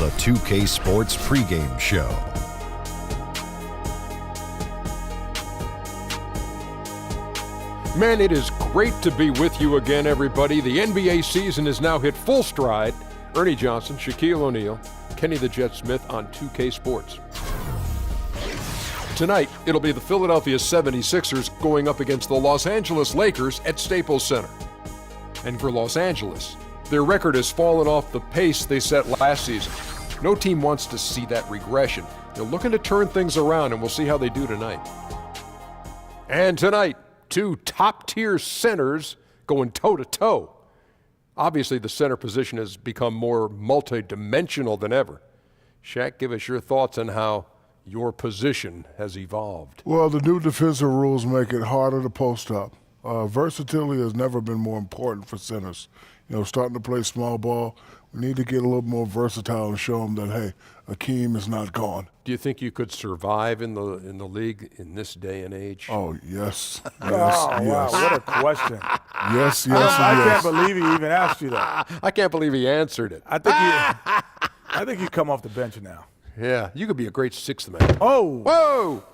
the 2K Sports pregame show. Man, it is great to be with you again, everybody. The NBA season is now hit full stride. Ernie Johnson, Shaquille O'Neal, Kenny the Jet Smith on 2K Sports. Tonight, it'll be the Philadelphia 76ers going up against the Los Angeles Lakers at Staples Center. And for Los Angeles, their record has fallen off the pace they set last season. No team wants to see that regression. They're looking to turn things around, and we'll see how they do tonight. And tonight, two top-tier centers going toe-to-toe. Obviously, the center position has become more multi-dimensional than ever. Shaq, give us your thoughts on how your position has evolved. Well, the new defensive rules make it harder to post up. Versatility has never been more important for centers. You know, starting to play small ball, we need to get a little more versatile and show them that, hey, Akeem is not gone. Do you think you could survive in the league in this day and age? Oh, yes. Yes, Wow, yes. what a question. Yes, I yes. can't believe he even asked you that. I can't believe he answered it. I think you come off the bench now. Yeah, you could be a great sixth man. Oh! Whoa!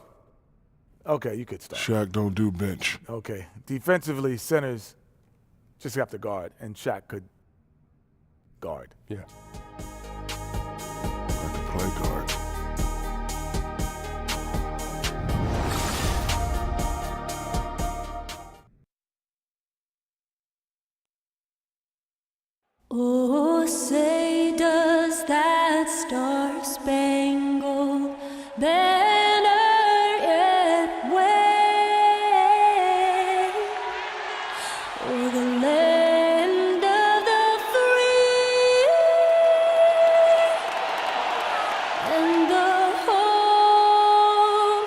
Okay, you could start. Shaq don't do bench. Okay. Defensively, centers just have to guard, and Shaq could guard. Yeah. I can play guard. Oh, say does that star-spangled banner yet wave o'er the land of the free and the home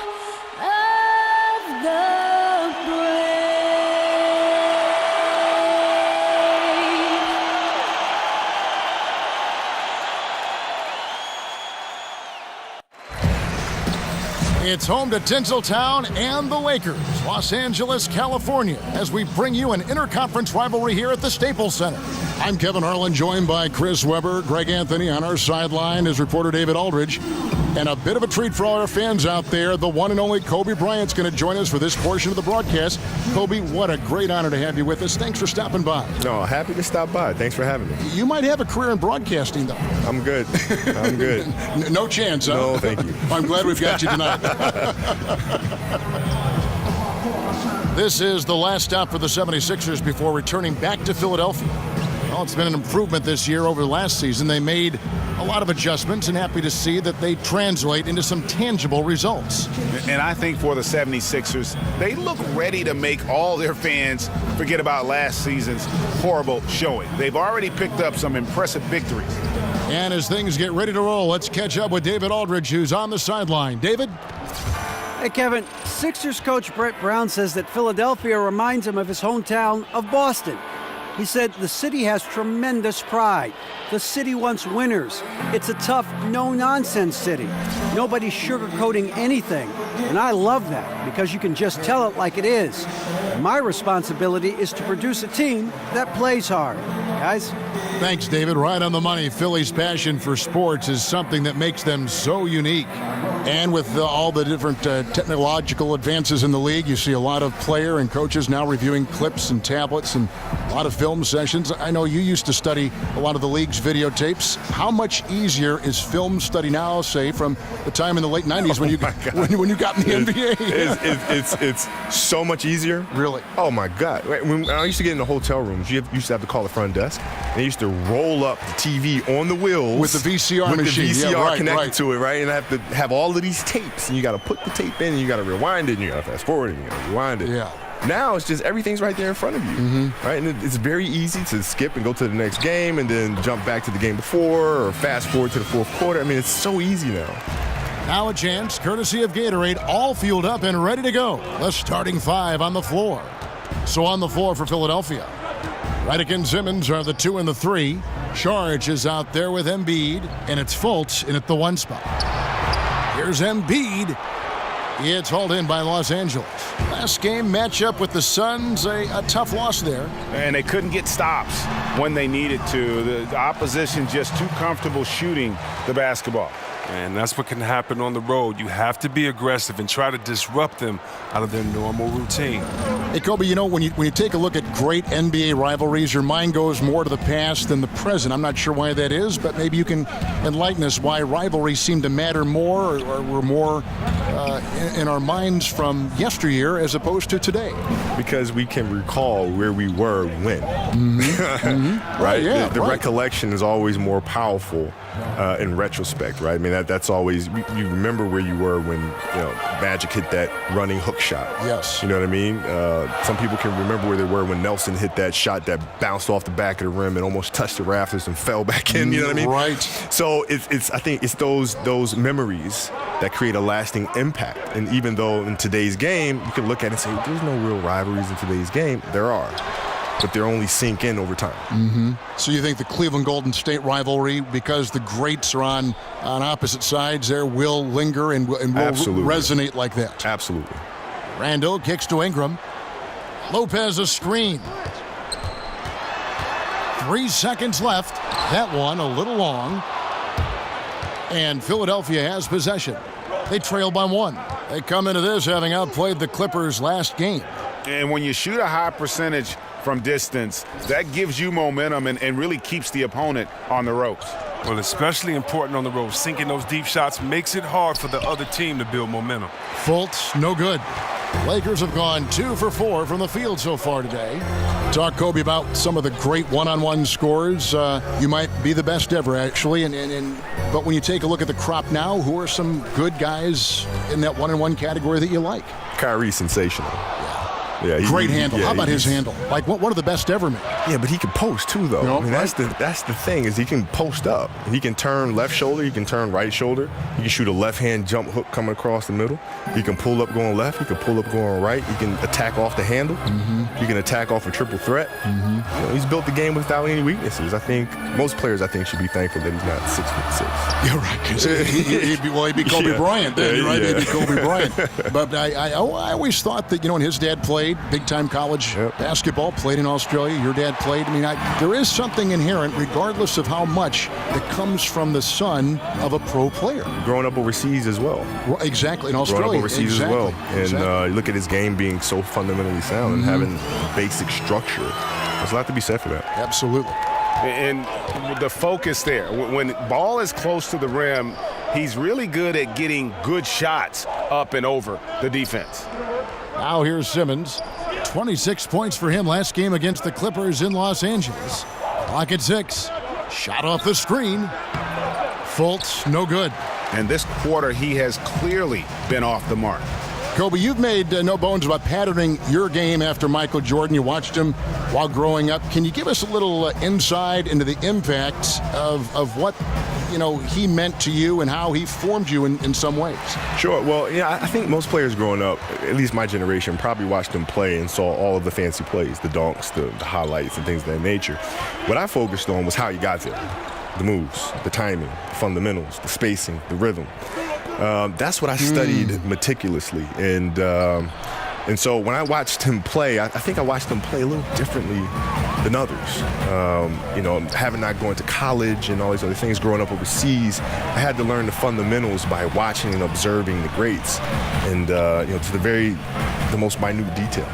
of the brave? It's home to Tinseltown and the Lakers, Los Angeles, California, as we bring you an interconference rivalry here at the Staples Center. I'm Kevin Harlan, joined by Chris Webber, Greg Anthony on our sideline, as reporter David Aldridge. And a bit of a treat for all our fans out there. The one and only Kobe Bryant's going to join us for this portion of the broadcast. Kobe, what a great honor to have you with us. Thanks for stopping by. No, happy to stop by. Thanks for having me. You might have a career in broadcasting, though. I'm good. I'm good. No chance, huh? No, thank you. I'm glad we've got you tonight. This is the last stop for the 76ers before returning back to Philadelphia. Well, it's been an improvement this year over last season. They made a lot of adjustments, and happy to see that they translate into some tangible results. And I think for the 76ers, they look ready to make all their fans forget about last season's horrible showing. They've already picked up some impressive victories. And as things get ready to roll, let's catch up with David Aldridge, who's on the sideline. David? Hey, Kevin. Sixers coach Brett Brown says that Philadelphia reminds him of his hometown of Boston. He said the city has tremendous pride. The city wants winners. It's a tough, no-nonsense city. Nobody's sugarcoating anything. And I love that because you can just tell it like it is. My responsibility is to produce a team that plays hard. Guys? Thanks, David. Right on the money. Philly's passion for sports is something that makes them so unique. And with all the different technological advances in the league, you see a lot of player and coaches now reviewing clips and tablets and a lot of film sessions. I know you used to study a lot of the league's videotapes. How much easier is film study now, say, from the time in the late 90s when you got in the NBA? It's so much easier. Really? Oh, my God. When I used to get in the hotel rooms, you used to have to call the front desk. They used to roll up the TV on the wheels. With the VCR machine. With the VCR yeah, connected to it, right? And I have to have all of these tapes. And you got to put the tape in, and you got to rewind it, and you got to fast forward it, and you got to rewind it. Yeah. Now it's just everything's right there in front of you, right? And it's very easy to skip and go to the next game and then jump back to the game before or fast forward to the fourth quarter. I mean, it's so easy now. Now a chance, courtesy of Gatorade, all fueled up and ready to go. The starting five on the floor. So on the floor for Philadelphia, Redick and Simmons are the 2 and the 3. Charge is out there with Embiid, and it's Fultz in at the 1 spot. Here's Embiid. It's hauled in by Los Angeles. Last game matchup with the Suns, a tough loss there. And they couldn't get stops when they needed to. The opposition just too comfortable shooting the basketball. And that's what can happen on the road. You have to be aggressive and try to disrupt them out of their normal routine. Hey, Kobe, you know, when you take a look at great NBA rivalries, your mind goes more to the past than the present. I'm not sure why that is, but maybe you can enlighten us why rivalries seem to matter more or were more in our minds from yesteryear as opposed to today. Because we can recall where we were when. Right? Yeah, the recollection is always more powerful in retrospect, right? I mean, that's always, you remember where you were when, Magic hit that running hook shot. Yes. You know what I mean? Some people can remember where they were when Nelson hit that shot that bounced off the back of the rim and almost touched the rafters and fell back in, you know what I mean? Right. So I think it's those memories that create a lasting impact. And even though in today's game, you can look at it and say, there's no real rivalries in today's game, there are. But they're only sink in over time. So you think the Cleveland-Golden State rivalry, because the greats are on opposite sides there, will linger and will resonate like that? Absolutely. Randall kicks to Ingram. Lopez a screen. 3 seconds left. That one a little long. And Philadelphia has possession. They trail by 1. They come into this having outplayed the Clippers last game. And when you shoot a high percentage from distance, that gives you momentum and really keeps the opponent on the ropes. Well, especially important on the road. Sinking those deep shots makes it hard for the other team to build momentum. Fultz, no good. Lakers have gone 2 for 4 from the field so far today. Talk, Kobe, about some of the great one-on-one scores. You might be the best ever, actually. But when you take a look at the crop now, who are some good guys in that one-on-one category that you like? Kyrie's sensational. Yeah, great handle. How about his handle? Like one of the best ever made. Yeah, but he can post too, though. I mean, that's the thing is he can post up. He can turn left shoulder. He can turn right shoulder. He can shoot a left-hand jump hook coming across the middle. He can pull up going left. He can pull up going right. He can attack off the handle. He can attack off a triple threat. He's built the game without any weaknesses. I think most players, should be thankful that he's not 6'6". You're right. 'Cause he'd be Kobe Bryant then. You're right. He'd be Kobe Bryant. But I always thought that, and his dad played big-time college basketball, played in Australia. Your dad played. I mean, there is something inherent, regardless of how much, that comes from the son of a pro player. Growing up overseas as well. Exactly, in Australia. Growing up overseas as well. And you look at his game being so fundamentally sound and having basic structure. There's a lot to be said for that. Absolutely. And the focus there, when ball is close to the rim, he's really good at getting good shots up and over the defense. Now here's Simmons. 26 points for him last game against the Clippers in Los Angeles. Clock at 6. Shot off the screen. Fultz, no good. And this quarter, he has clearly been off the mark. Kobe, you've made no bones about patterning your game after Michael Jordan. You watched him while growing up. Can you give us a little insight into the impact of what he meant to you and how he formed you in some ways? Sure. Well, I think most players growing up, at least my generation, probably watched him play and saw all of the fancy plays, the dunks, the highlights, and things of that nature. What I focused on was how he got there. The moves, the timing, the fundamentals, the spacing, the rhythm. That's what I studied meticulously. And so when I watched him play, I think I watched him play a little differently than others. Having not going to college and all these other things, growing up overseas, I had to learn the fundamentals by watching and observing the greats, and to the most minute detail.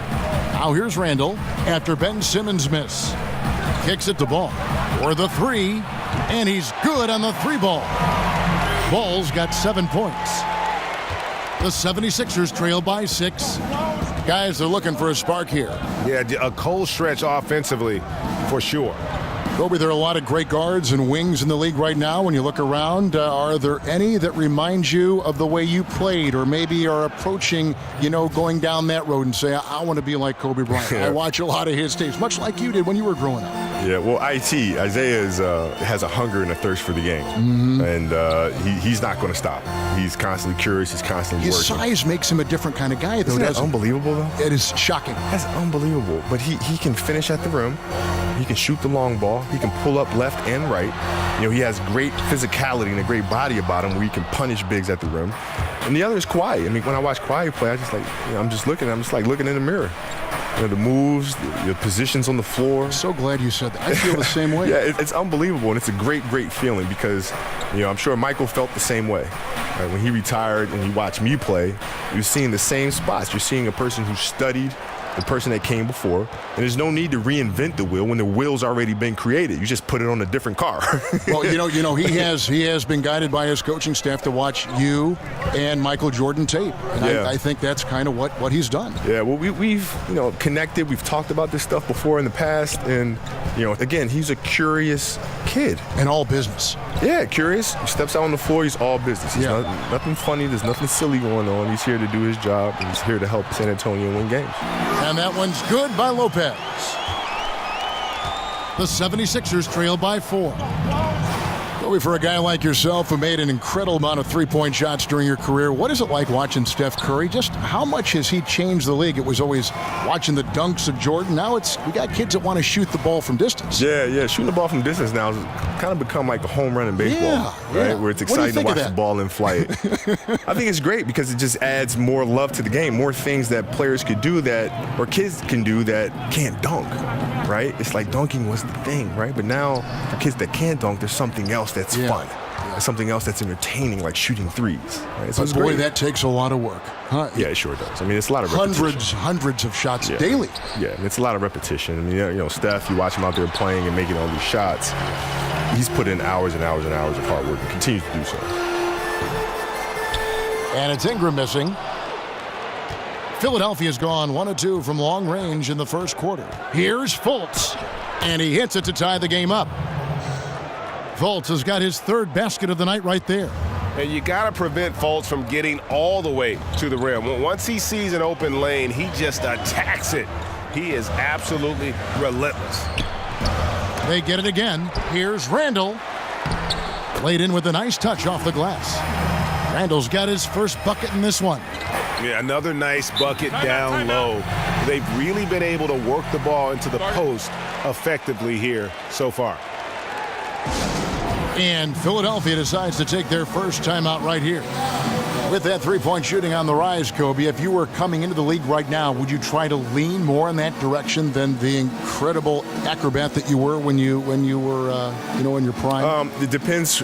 Now here's Randall after Ben Simmons' miss. Kicks it to Ball for the 3, and he's good on the 3-ball. Ball's got 7 points. The 76ers trail by 6. Guys, they're looking for a spark here. Yeah, a cold stretch offensively for sure. Kobe, there are a lot of great guards and wings in the league right now. When you look around, are there any that remind you of the way you played, or maybe are approaching, going down that road and say, I want to be like Kobe Bryant? I watch a lot of his tapes, much like you did when you were growing up. Yeah, well, Isaiah has a hunger and a thirst for the game, and he's not going to stop. He's constantly curious. He's constantly working. His size makes him a different kind of guy, though. Isn't that unbelievable, though? It is shocking. That's unbelievable. But he can finish at the rim. He can shoot the long ball. He can pull up left and right. He has great physicality and a great body about him where he can punish bigs at the rim. And the other is Kawhi. I mean, when I watch Kawhi play, I'm just looking in the mirror. The moves, the positions on the floor. So glad you said that. I feel the same way. Yeah, it's unbelievable, and it's a great feeling because, I'm sure Michael felt the same way. Right? When he retired and he watched me play, you're seeing the same spots. You're seeing a person who studied the person that came before, and there's no need to reinvent the wheel when the wheel's already been created. You just put it on a different car. Well, he has been guided by his coaching staff to watch you and Michael Jordan tape, and I think that's kind of what he's done. Yeah, well, we've connected. We've talked about this stuff before in the past, and again, he's a curious kid. And all business. Yeah, curious. He steps out on the floor. He's all business. He's nothing funny. There's nothing silly going on. He's here to do his job. And he's here to help San Antonio win games. And that one's good by Lopez. The 76ers trail by 4. Kobe, for a guy like yourself who made an incredible amount of three-point shots during your career, what is it like watching Steph Curry? Just how much has he changed the league? It was always watching the dunks of Jordan. Now we got kids that want to shoot the ball from distance. Yeah. Shooting the ball from distance now has kind of become like a home run in baseball, right? Where it's exciting to watch the ball in flight. I think it's great because it just adds more love to the game, more things that players could do or kids can do that can't dunk, right? It's like dunking was the thing, right? But now for kids that can't dunk, there's something else that's fun. There's something else that's entertaining, like shooting threes. Right? So but boy, that takes a lot of work. Huh? Yeah, it sure does. I mean, it's a lot of repetition. Hundreds of shots daily. Yeah, and it's a lot of repetition. I mean, Steph, you watch him out there playing and making all these shots. He's put in hours and hours and hours of hard work and continues to do so. And it's Ingram missing. Philadelphia's gone 1 of 2 from long range in the first quarter. Here's Fultz, and he hits it to tie the game up. Fultz has got his third basket of the night right there. And you got to prevent Fultz from getting all the way to the rim. Once he sees an open lane, he just attacks it. He is absolutely relentless. They get it again. Here's Randall. Played in with a nice touch off the glass. Randall's got his first bucket in this one. Yeah, another nice bucket down low. They've really been able to work the ball into the post effectively here so far. And Philadelphia decides to take their first timeout right here. With that three-point shooting on the rise, Kobe, if you were coming into the league right now, would you try to lean more in that direction than the incredible acrobat that you were when you were in your prime? It depends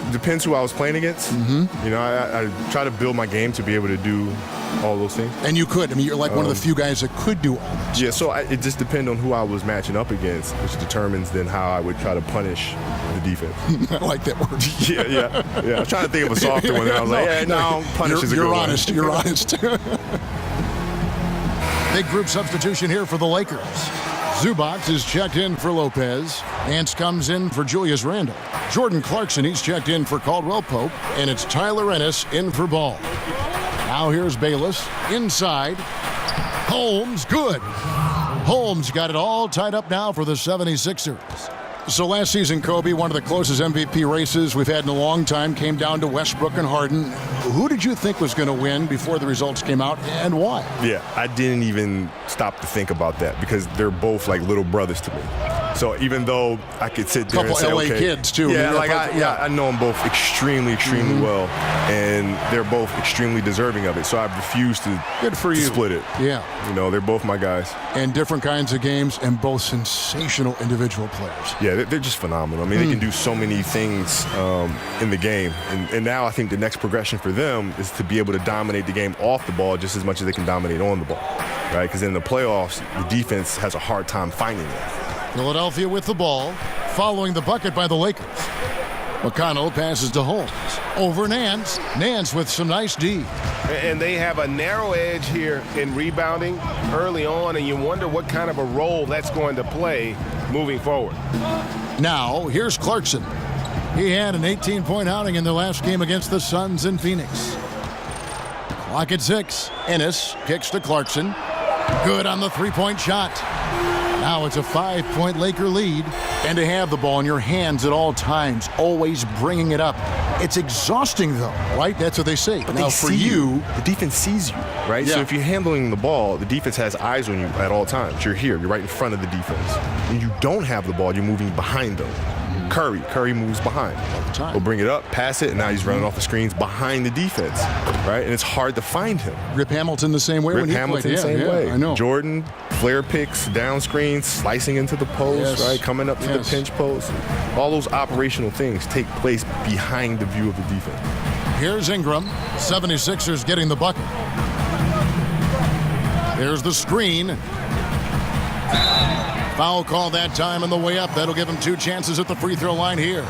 who I was playing against. Mm-hmm. I try to build my game to be able to do all those things. And you could. I mean, you're like one of the few guys that could do all this. Yeah, so it just depends on who I was matching up against, which determines then how I would try to punish the defense. I like that word. Yeah. I was trying to think of a softer one. And I was punish is a good one. You're honest. Big group substitution here for the Lakers. Zubac is checked in for Lopez. Nance comes in for Julius Randle. Jordan Clarkson, he's checked in for Caldwell Pope. And it's Tyler Ennis in for Ball. Now here's Bayless inside. Holmes, good. Holmes got it all tied up now for the 76ers. So last season, Kobe, one of the closest MVP races we've had in a long time, came down to Westbrook and Harden. Who did you think was going to win before the results came out, and why? Yeah, I didn't even stop to think about that because they're both like little brothers to me. So even though I could sit there and say, LA okay, kids too. Yeah, I know them both extremely well, and they're both extremely deserving of it. So I refuse to split it. Yeah, they're both my guys. And different kinds of games, and both sensational individual players. Yeah, they're just phenomenal. I mean, they can do so many things in the game, and now I think the next progression for them is to be able to dominate the game off the ball just as much as they can dominate on the ball, right? Because in the playoffs, the defense has a hard time finding it. Philadelphia with the ball, following the bucket by the Lakers. McConnell passes to Holmes. Over Nance. Nance with some nice D. And they have a narrow edge here in rebounding early on, and you wonder what kind of a role that's going to play moving forward. Now, here's Clarkson. He had an 18-point outing in the last game against the Suns in Phoenix. Clock at 6. Ennis kicks to Clarkson. Good on the three-point shot. Now it's a 5-point Laker lead. And to have the ball in your hands at all times, always bringing it up It's exhausting, though, right? That's what they say. But now, they for see you, the defense sees you, right? Yeah. So if you're handling the ball, the defense has eyes on you at all times. You're here. You're right in front of the defense. When you don't have the ball, you're moving behind them. Curry moves behind. He'll bring it up, pass it, and now he's running off the screens behind the defense, right? And it's hard to find him. Rip Hamilton the same way Rip when he Hamilton played. the same way. I know. Jordan, flare picks, down screens, slicing into the post, right? Coming up to the pinch post. All those operational things take place behind the view of the defense. Here's Ingram. 76ers getting the bucket. There's the screen. Foul call that time on the way up. That'll give him 2 chances at the free throw line here.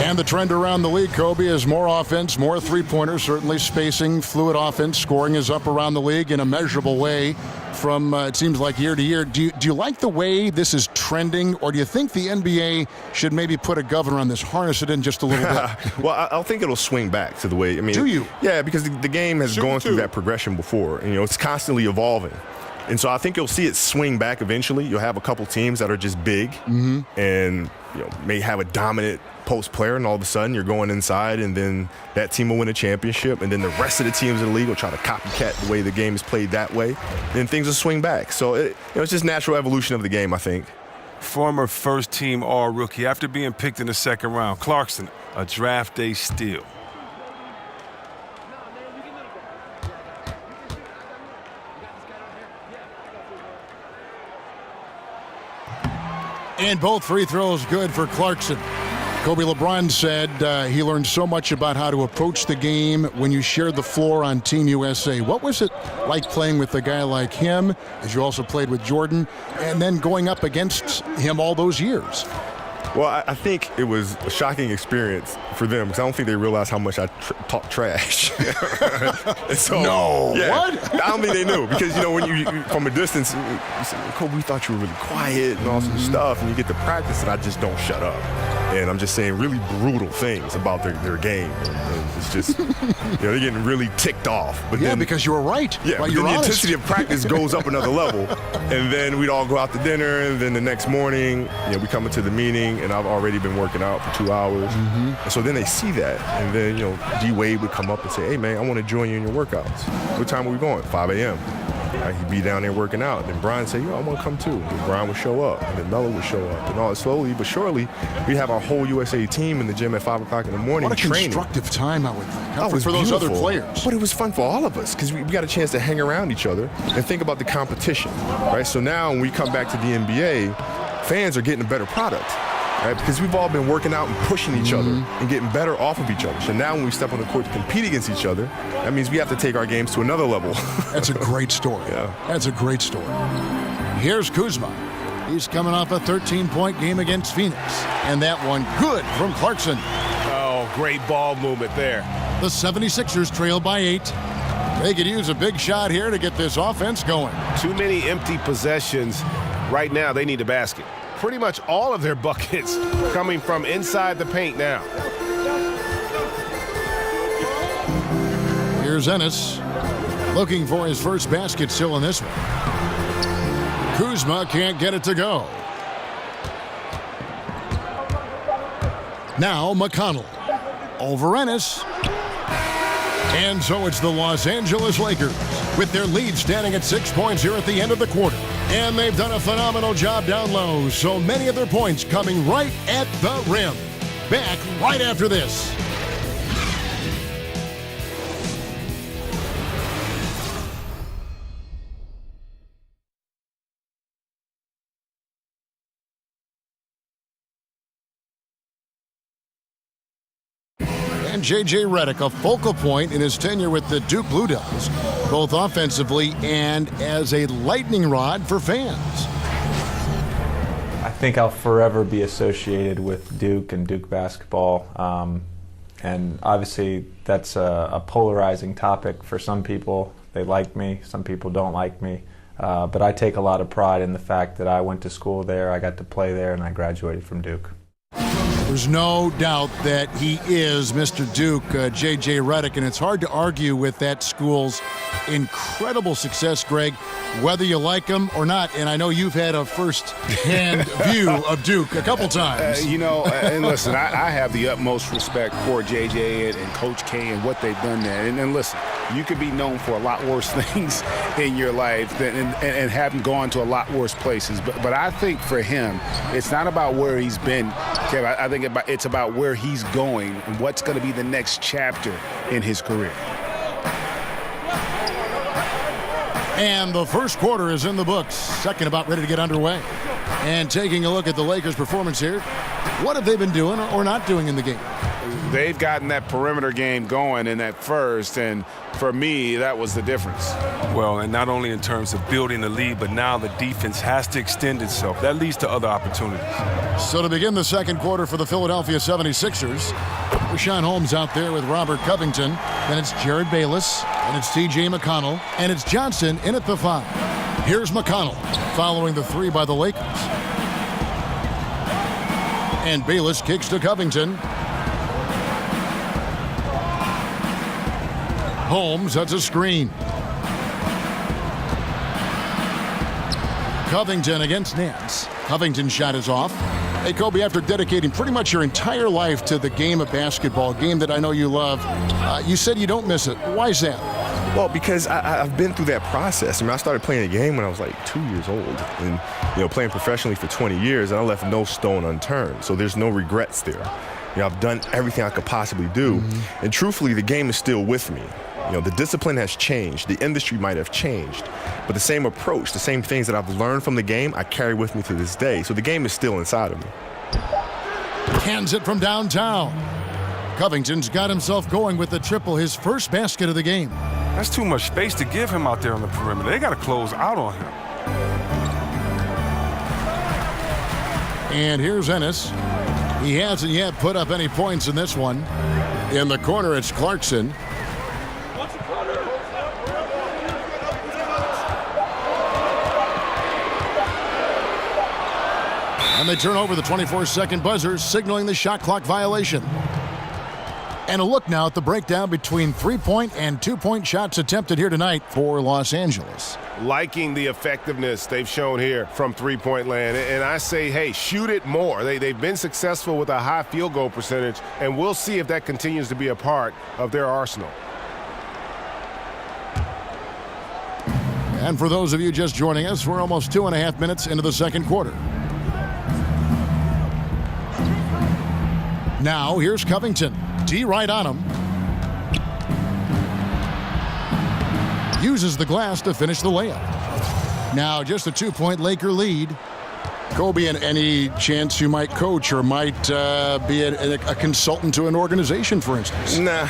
And the trend around the league, Kobe, is more offense, more three-pointers, certainly spacing, fluid offense. Scoring is up around the league in a measurable way from, it seems like, year to year. Do you like the way this is trending, or do you think the NBA should maybe put a governor on this, harness it in just a little bit? Well, I think it'll swing back to the way, Do you? Yeah, because the game has gone through that progression before. And, it's constantly evolving. And so I think you'll see it swing back eventually. You'll have a couple teams that are just big and may have a dominant post player, and all of a sudden you're going inside, and then that team will win a championship, and then the rest of the teams in the league will try to copycat the way the game is played that way. Then things will swing back. So it's just natural evolution of the game, I think. Former first-team All-Rookie after being picked in the second round. Clarkson, a draft day steal. And both free throws good for Clarkson. Kobe LeBron said he learned so much about how to approach the game when you shared the floor on Team USA. What was it like playing with a guy like him, as you also played with Jordan, and then going up against him all those years? Well, I think it was a shocking experience for them because I don't think they realized how much I talk trash. So, no, what? I don't think they knew because, when you from a distance, you say, Kobe, we thought you were really quiet and all some stuff, and you get to practice, and I just don't shut up. And I'm just saying really brutal things about their game. And it's just, they're getting really ticked off. But then, because you were right. Yeah, but then the intensity of practice goes up another level. And then we'd all go out to dinner, and then the next morning, we come into the meeting, and I've already been working out for 2 hours. And so then they see that. And then, D-Wade would come up and say, hey, man, I want to join you in your workouts. What time are we going? 5 a.m. He'd be down there working out. And then Brian would say, I want to come too. And Brian would show up. And then Melo would show up. And all slowly but surely, we'd have our whole USA team in the gym at 5 o'clock in the morning training. What a constructive time, I would think, for those other players. But it was fun for all of us because we got a chance to hang around each other and think about the competition, right? So now when we come back to the NBA, fans are getting a better product. Right? Because we've all been working out and pushing each other and getting better off of each other. So now when we step on the court to compete against each other, that means we have to take our games to another level. That's a great story. Yeah. That's a great story. Here's Kuzma. He's coming off a 13-point game against Phoenix. And that one good from Clarkson. Oh, great ball movement there. The 76ers trail by 8. They could use a big shot here to get this offense going. Too many empty possessions. Right now, they need a basket. Pretty much all of their buckets coming from inside the paint now. Here's Ennis looking for his first basket still in this one. Kuzma can't get it to go. Now McConnell over Ennis. And so it's the Los Angeles Lakers with their lead standing at 6 points here at the end of the quarter. And they've done a phenomenal job down low, so many of their points coming right at the rim. Back right after this. And J.J. Redick, a focal point in his tenure with the Duke Blue Devils, both offensively and as a lightning rod for fans. I think I'll forever be associated with Duke and Duke basketball. And obviously that's a polarizing topic for some people. They like me, some people don't like me. But I take a lot of pride in the fact that I went to school there, I got to play there, and I graduated from Duke. There's no doubt that he is Mr. Duke, J.J. Redick, and it's hard to argue with that school's incredible success, Greg, whether you like him or not. And I know you've had a first-hand view of Duke a couple times. And listen, I have the utmost respect for J.J. and Coach K and what they've done there. And listen, you could be known for a lot worse things in your life and haven't gone to a lot worse places. But I think for him, it's not about where he's been, Kevin. I think it's about where he's going and what's going to be the next chapter in his career. And the first quarter is in the books. Second about ready to get underway. And taking a look at the Lakers' performance here, what have they been doing or not doing in the game? They've gotten that perimeter game going in that first, and for me, that was the difference. Well, and not only in terms of building the lead, but now the defense has to extend itself. That leads to other opportunities. So to begin the second quarter for the Philadelphia 76ers, Rashawn Holmes out there with Robert Covington. Then it's Jared Bayless, and it's T.J. McConnell, and it's Johnson in at the 5. Here's McConnell following the 3 by the Lakers. And Bayless kicks to Covington. Holmes, that's a screen. Covington against Nance. Covington's shot is off. Hey, Kobe, after dedicating pretty much your entire life to the game of basketball, game that I know you love, you said you don't miss it. Why is that? Well, because I've been through that process. I mean, I started playing the game when I was like 2 years old, and playing professionally for 20 years, and I left no stone unturned. So there's no regrets there. I've done everything I could possibly do, and truthfully, the game is still with me. The discipline has changed. The industry might have changed, but the same approach, the same things that I've learned from the game, I carry with me to this day. So the game is still inside of me. Cans it from downtown. Covington's got himself going with the triple, his first basket of the game. That's too much space to give him out there on the perimeter. They got to close out on him. And here's Ennis. He hasn't yet put up any points in this one. In the corner, it's Clarkson. And they turn over the 24-second buzzer, signaling the shot clock violation. And a look now at the breakdown between 3-point and 2-point shots attempted here tonight for Los Angeles. Liking the effectiveness they've shown here from three-point land. And I say, hey, shoot it more. They've been successful with a high field goal percentage, and we'll see if that continues to be a part of their arsenal. And for those of you just joining us, we're almost 2.5 minutes into the second quarter. Now, here's Covington. D right on him. Uses the glass to finish the layup. Now, just a 2-point Laker lead. Kobe, any chance you might coach or might be a consultant to an organization, for instance? Nah.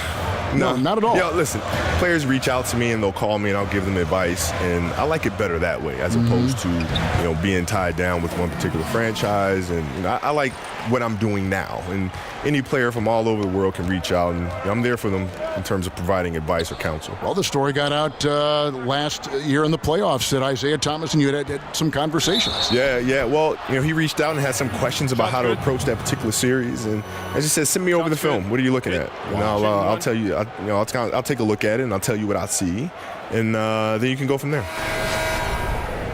No, not at all. Listen, players reach out to me and they'll call me and I'll give them advice, and I like it better that way as opposed to being tied down with one particular franchise. And I like what I'm doing now, and any player from all over the world can reach out, and I'm there for them in terms of providing advice or counsel. Well, the story got out last year in the playoffs that Isaiah Thomas and you had some conversations. Yeah. Well, he reached out and had some questions about how to approach that particular series, and I just said, send me over the film. What are you looking at? And I'll tell you. I'll take a look at it and I'll tell you what I see, and then you can go from there.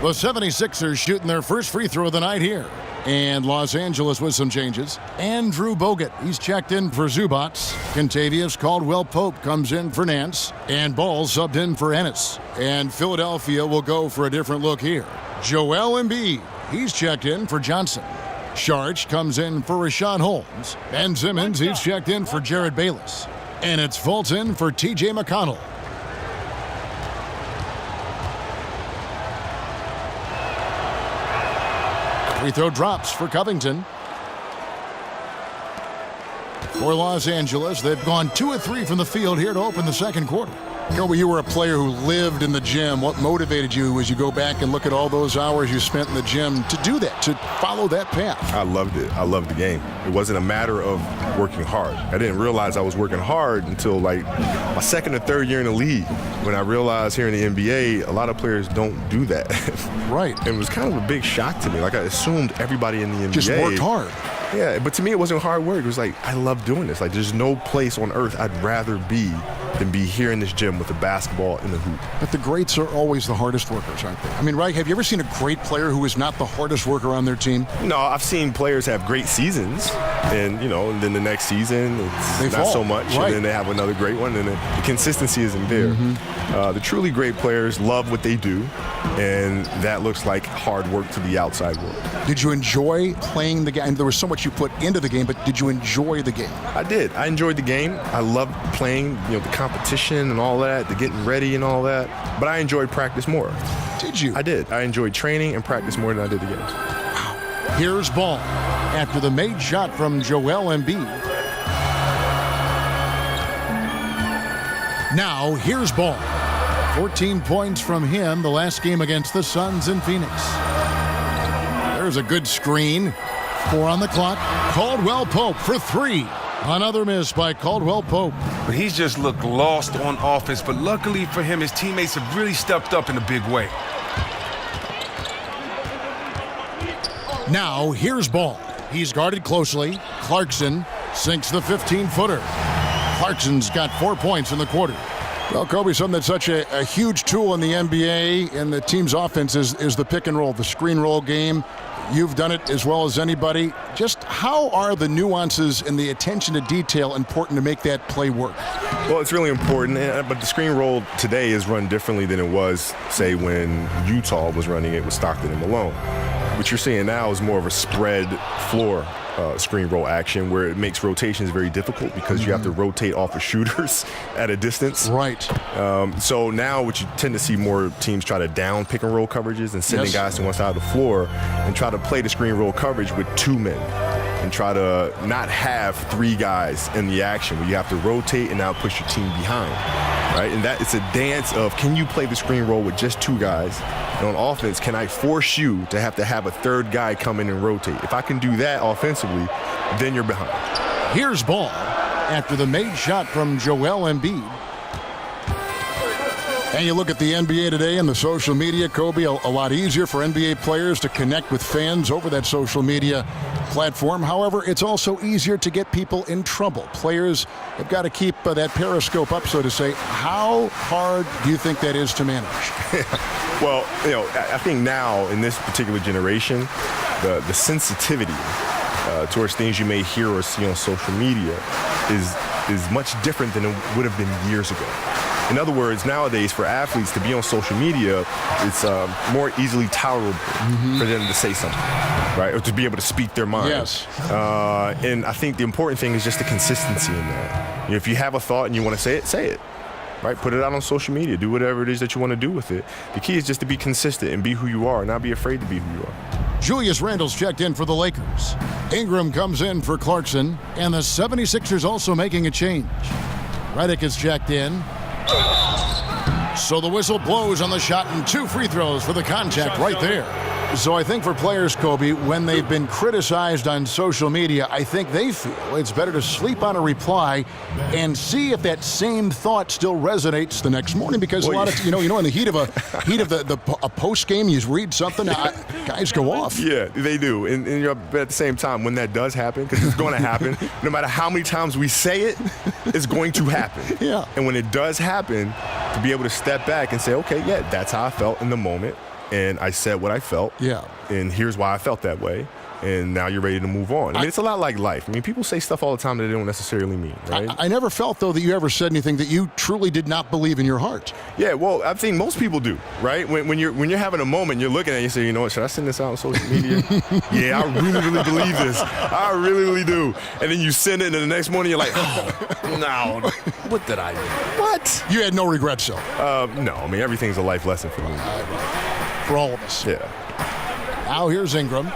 The 76ers shooting their first free throw of the night here. And Los Angeles with some changes. Andrew Bogut, he's checked in for Zubac. Kentavious Caldwell-Pope comes in for Nance. And Ball subbed in for Ennis. And Philadelphia will go for a different look here. Joel Embiid, he's checked in for Johnson. Sharch comes in for Rashawn Holmes. Ben Simmons, he's checked in for Jared Bayless. And it's Fulton for T.J. McConnell. Free throw drops for Covington. For Los Angeles, they've gone 2 of 3 from the field here to open the second quarter. Kobe, you were a player who lived in the gym. What motivated you as you go back and look at all those hours you spent in the gym to do that, to follow that path? I loved it. I loved the game. It wasn't a matter of working hard. I didn't realize I was working hard until like my second or third year in the league, when I realized here in the NBA, a lot of players don't do that. Right. And it was kind of a big shock to me. Like, I assumed everybody in the NBA just worked hard. Yeah, but to me, it wasn't hard work. It was like, I love doing this. Like, there's no place on earth I'd rather be than be here in this gym with a basketball and a hoop. But the greats are always the hardest workers, aren't they? I mean, right, have you ever seen a great player who is not the hardest worker on their team? No, I've seen players have great seasons, and, and then the next season, it's They not fall. so much, Right. and then they have another great one, and then the consistency isn't there. The truly great players love what they do, and that looks like hard work to the outside world. Did you enjoy playing the game? There was so much you put into the game, but did you enjoy the game? I did. I enjoyed the game. I loved playing, the competition and all that, the getting ready and all that. But I enjoyed practice more. Did you? I did. I enjoyed training and practice more than I did the games. Here's ball after the made shot from Joel Embiid. Now here's ball. 14 points from him the last game against the Suns in Phoenix. There's a good screen. 4 on the clock. Caldwell Pope for 3. Another miss by Caldwell Pope. But he's just looked lost on offense. But luckily for him, his teammates have really stepped up in a big way. Now here's ball. He's guarded closely. Clarkson sinks the 15-footer. Clarkson's got 4 points in the quarter. Well, Kobe, something that's such a huge tool in the NBA and the team's offense is the pick and roll, the screen roll game. You've done it as well as anybody. Just how are the nuances and the attention to detail important to make that play work? Well, it's really important, but the screen roll today is run differently than it was, say, when Utah was running it with Stockton and Malone. What you're seeing now is more of a spread floor screen roll action where it makes rotations very difficult because you have to rotate off of shooters at a distance. Right. So now what you tend to see more teams try to down pick and roll coverages and sending guys to one side of the floor and try to play the screen roll coverage with 2 men and try to not have 3 guys in the action where you have to rotate and now push your team behind. Right? And that it's a dance of, can you play the screen roll with just 2 guys? And on offense, can I force you to have a 3rd guy come in and rotate? If I can do that offensively, then you're behind. Here's ball after the made shot from Joel Embiid. And you look at the NBA today and the social media, Kobe, a lot easier for NBA players to connect with fans over that social media platform. However, it's also easier to get people in trouble. Players have got to keep that periscope up, so to say. How hard do you think that is to manage? Well, I think now in this particular generation, the sensitivity towards things you may hear or see on social media is much different than it would have been years ago. In other words, nowadays, for athletes to be on social media, it's more easily tolerable for them to say something, right? Or to be able to speak their mind. Yes. And I think the important thing is just the consistency in that. If you have a thought and you want to say it, say it. Right? Put it out on social media. Do whatever it is that you want to do with it. The key is just to be consistent and be who you are, not be afraid to be who you are. Julius Randle's checked in for the Lakers. Ingram comes in for Clarkson, and the 76ers also making a change. Redick is checked in. So the whistle blows on the shot and 2 free throws for the contact right there. So I think for players, Kobe, when they've been criticized on social media, I think they feel it's better to sleep on a reply and see if that same thought still resonates the next morning. Because a lot of in the heat of a post game, you read something, guys go off. Yeah, they do. But at the same time, when that does happen, because it's going to happen, no matter how many times we say it, it's going to happen. Yeah. And when it does happen, to be able to step back and say, okay, yeah, that's how I felt in the moment. And I said what I felt. Yeah. And here's why I felt that way. And now you're ready to move on. I mean, it's a lot like life. I mean, people say stuff all the time that they don't necessarily mean, right? I never felt, though, that you ever said anything that you truly did not believe in your heart. Yeah, well, I think most people do, right? When you're having a moment, you're looking at it, you say, you know what, should I send this out on social media? Yeah, I really believe this. I really do. And then you send it, and the next morning you're like, oh, no, what did I do? What? You had no regrets, though? No, I mean, everything's a life lesson for me. For all of us. Yeah. Now here's Ingram.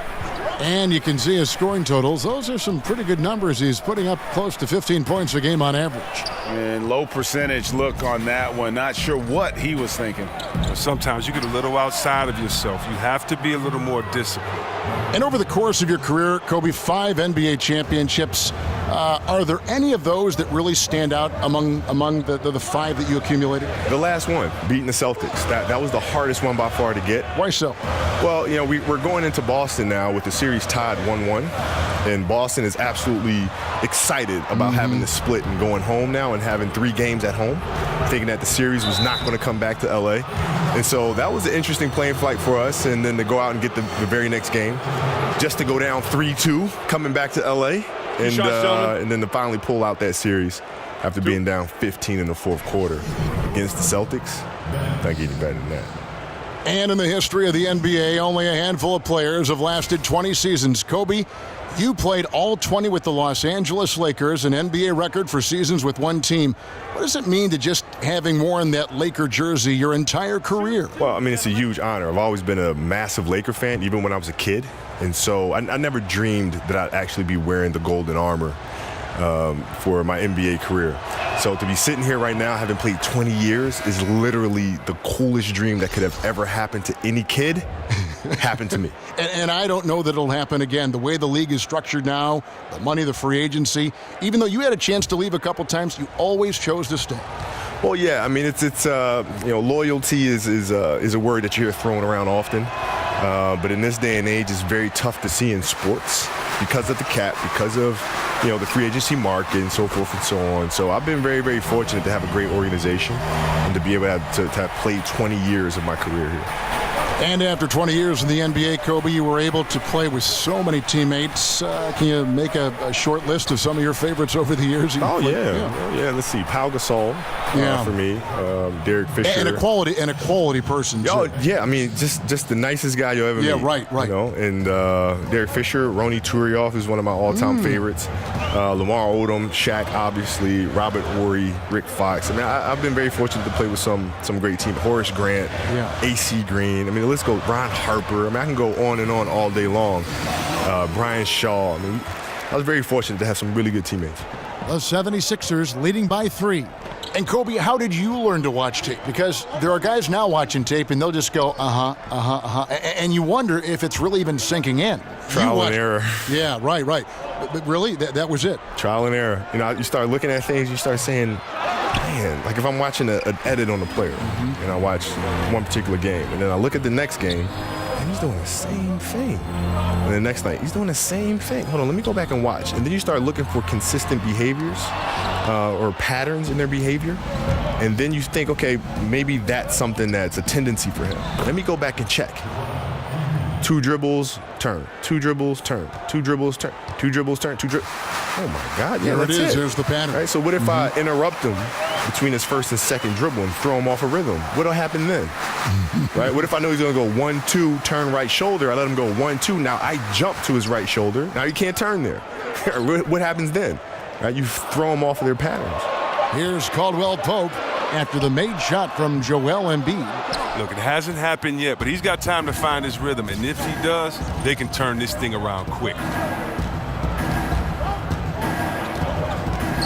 And you can see his scoring totals. Those are some pretty good numbers. He's putting up close to 15 points a game on average. And low percentage look on that one. Not sure what he was thinking. Sometimes you get a little outside of yourself. You have to be a little more disciplined. And over the course of your career, Kobe, 5 NBA championships. Are there any of those that really stand out among the 5 that you accumulated? The last one, beating the Celtics. That was the hardest one by far to get. Why so? Well, we're going into Boston now with the series tied 1-1. And Boston is absolutely excited about having this split and going home now and having 3 games at home, thinking that the series was not going to come back to LA. And so that was an interesting playing flight for us. And then to go out and get the very next game, just to go down 3-2, coming back to LA, and then to finally pull out that series after being down 15 in the fourth quarter against the Celtics. I think any better than that. And in the history of the NBA, only a handful of players have lasted 20 seasons. Kobe, you played all 20 with the Los Angeles Lakers, an NBA record for seasons with one team. What does it mean to just having worn that Laker jersey your entire career? Well, I mean, it's a huge honor. I've always been a massive Laker fan, even when I was a kid. And so I never dreamed that I'd actually be wearing the golden armor for my NBA career. So to be sitting here right now, having played 20 years, is literally the coolest dream that could have ever happened to any kid happened to me. And I don't know that it'll happen again. The way the league is structured now, the money, the free agency, even though you had a chance to leave a couple times, you always chose to stay. Well, yeah, I mean, it's loyalty is a word that you hear thrown around often. But in this day and age, it's very tough to see in sports because of the cap, because of the free agency market and so forth and so on. So I've been very, very fortunate to have a great organization and to be able to have played 20 years of my career here. And after 20 years in the NBA, Kobe, you were able to play with so many teammates. Can you make a short list of some of your favorites over the years? Yeah. Let's see. Pau Gasol for me. Derek Fisher. And a quality person. Oh, yeah. I mean, just the nicest guy you'll ever meet. Yeah, right. And Derek Fisher, Ronny Turiaf is one of my all-time favorites. Lamar Odom, Shaq, obviously, Robert Horry, Rick Fox. I mean, I've been very fortunate to play with some great teams. Horace Grant, AC Green. I mean, let's go. Ron Harper. I mean, I can go on and on all day long. Brian Shaw. I mean, I was very fortunate to have some really good teammates. The 76ers leading by 3. And Kobe, how did you learn to watch tape? Because there are guys now watching tape and they'll just go, and you wonder if it's really even sinking in. Trial and error. Yeah, right. But really, that was it. Trial and error. You start looking at things, you start saying, man, like if I'm watching an edit on a player and I watch one particular game and then I look at the next game and he's doing the same thing. And the next night, he's doing the same thing. Hold on, let me go back and watch. And then you start looking for consistent behaviors or patterns in their behavior. And then you think, okay, maybe that's something that's a tendency for him. Let me go back and check. 2 dribbles, turn. 2 dribbles, turn. 2 dribbles, turn. 2 dribbles, turn. 2 dribbles. Oh, my God. Yeah, there that's it is. There's the pattern. Right? So what if I interrupt him between his first and second dribble and throw him off a rhythm? What'll happen then? Right? What if I know he's going to go 1-2, turn right shoulder? I let him go 1-2. Now I jump to his right shoulder. Now he can't turn there. What happens then? Right? You throw him off of their patterns. Here's Caldwell Pope after the made shot from Joel Embiid. Look, it hasn't happened yet, but he's got time to find his rhythm. And if he does, they can turn this thing around quick.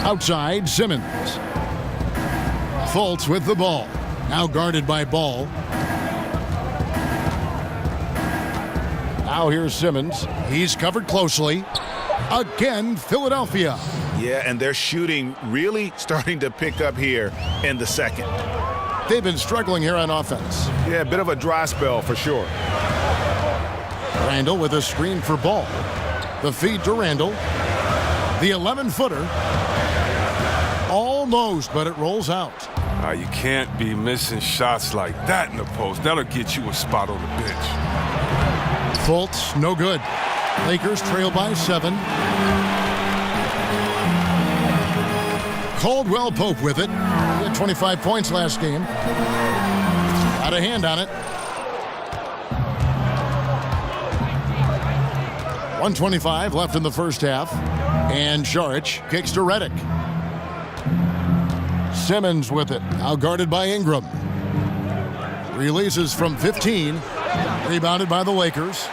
Outside, Simmons. Fultz with the ball. Now guarded by Ball. Now here's Simmons. He's covered closely. Again, Philadelphia. Yeah, and their shooting really starting to pick up here in the second. They've been struggling here on offense. Yeah, a bit of a dry spell for sure. Randall with a screen for Ball. The feed to Randall. The 11-footer. Almost, but it rolls out. You can't be missing shots like that in the post. That'll get you a spot on the bench. Fultz, no good. Lakers trail by 7. Caldwell Pope with it. He had 25 points last game. Got a hand on it. 1:25 left in the first half. And Šarić kicks to Redick. Simmons with it. Now guarded by Ingram. Releases from 15. Rebounded by the Lakers.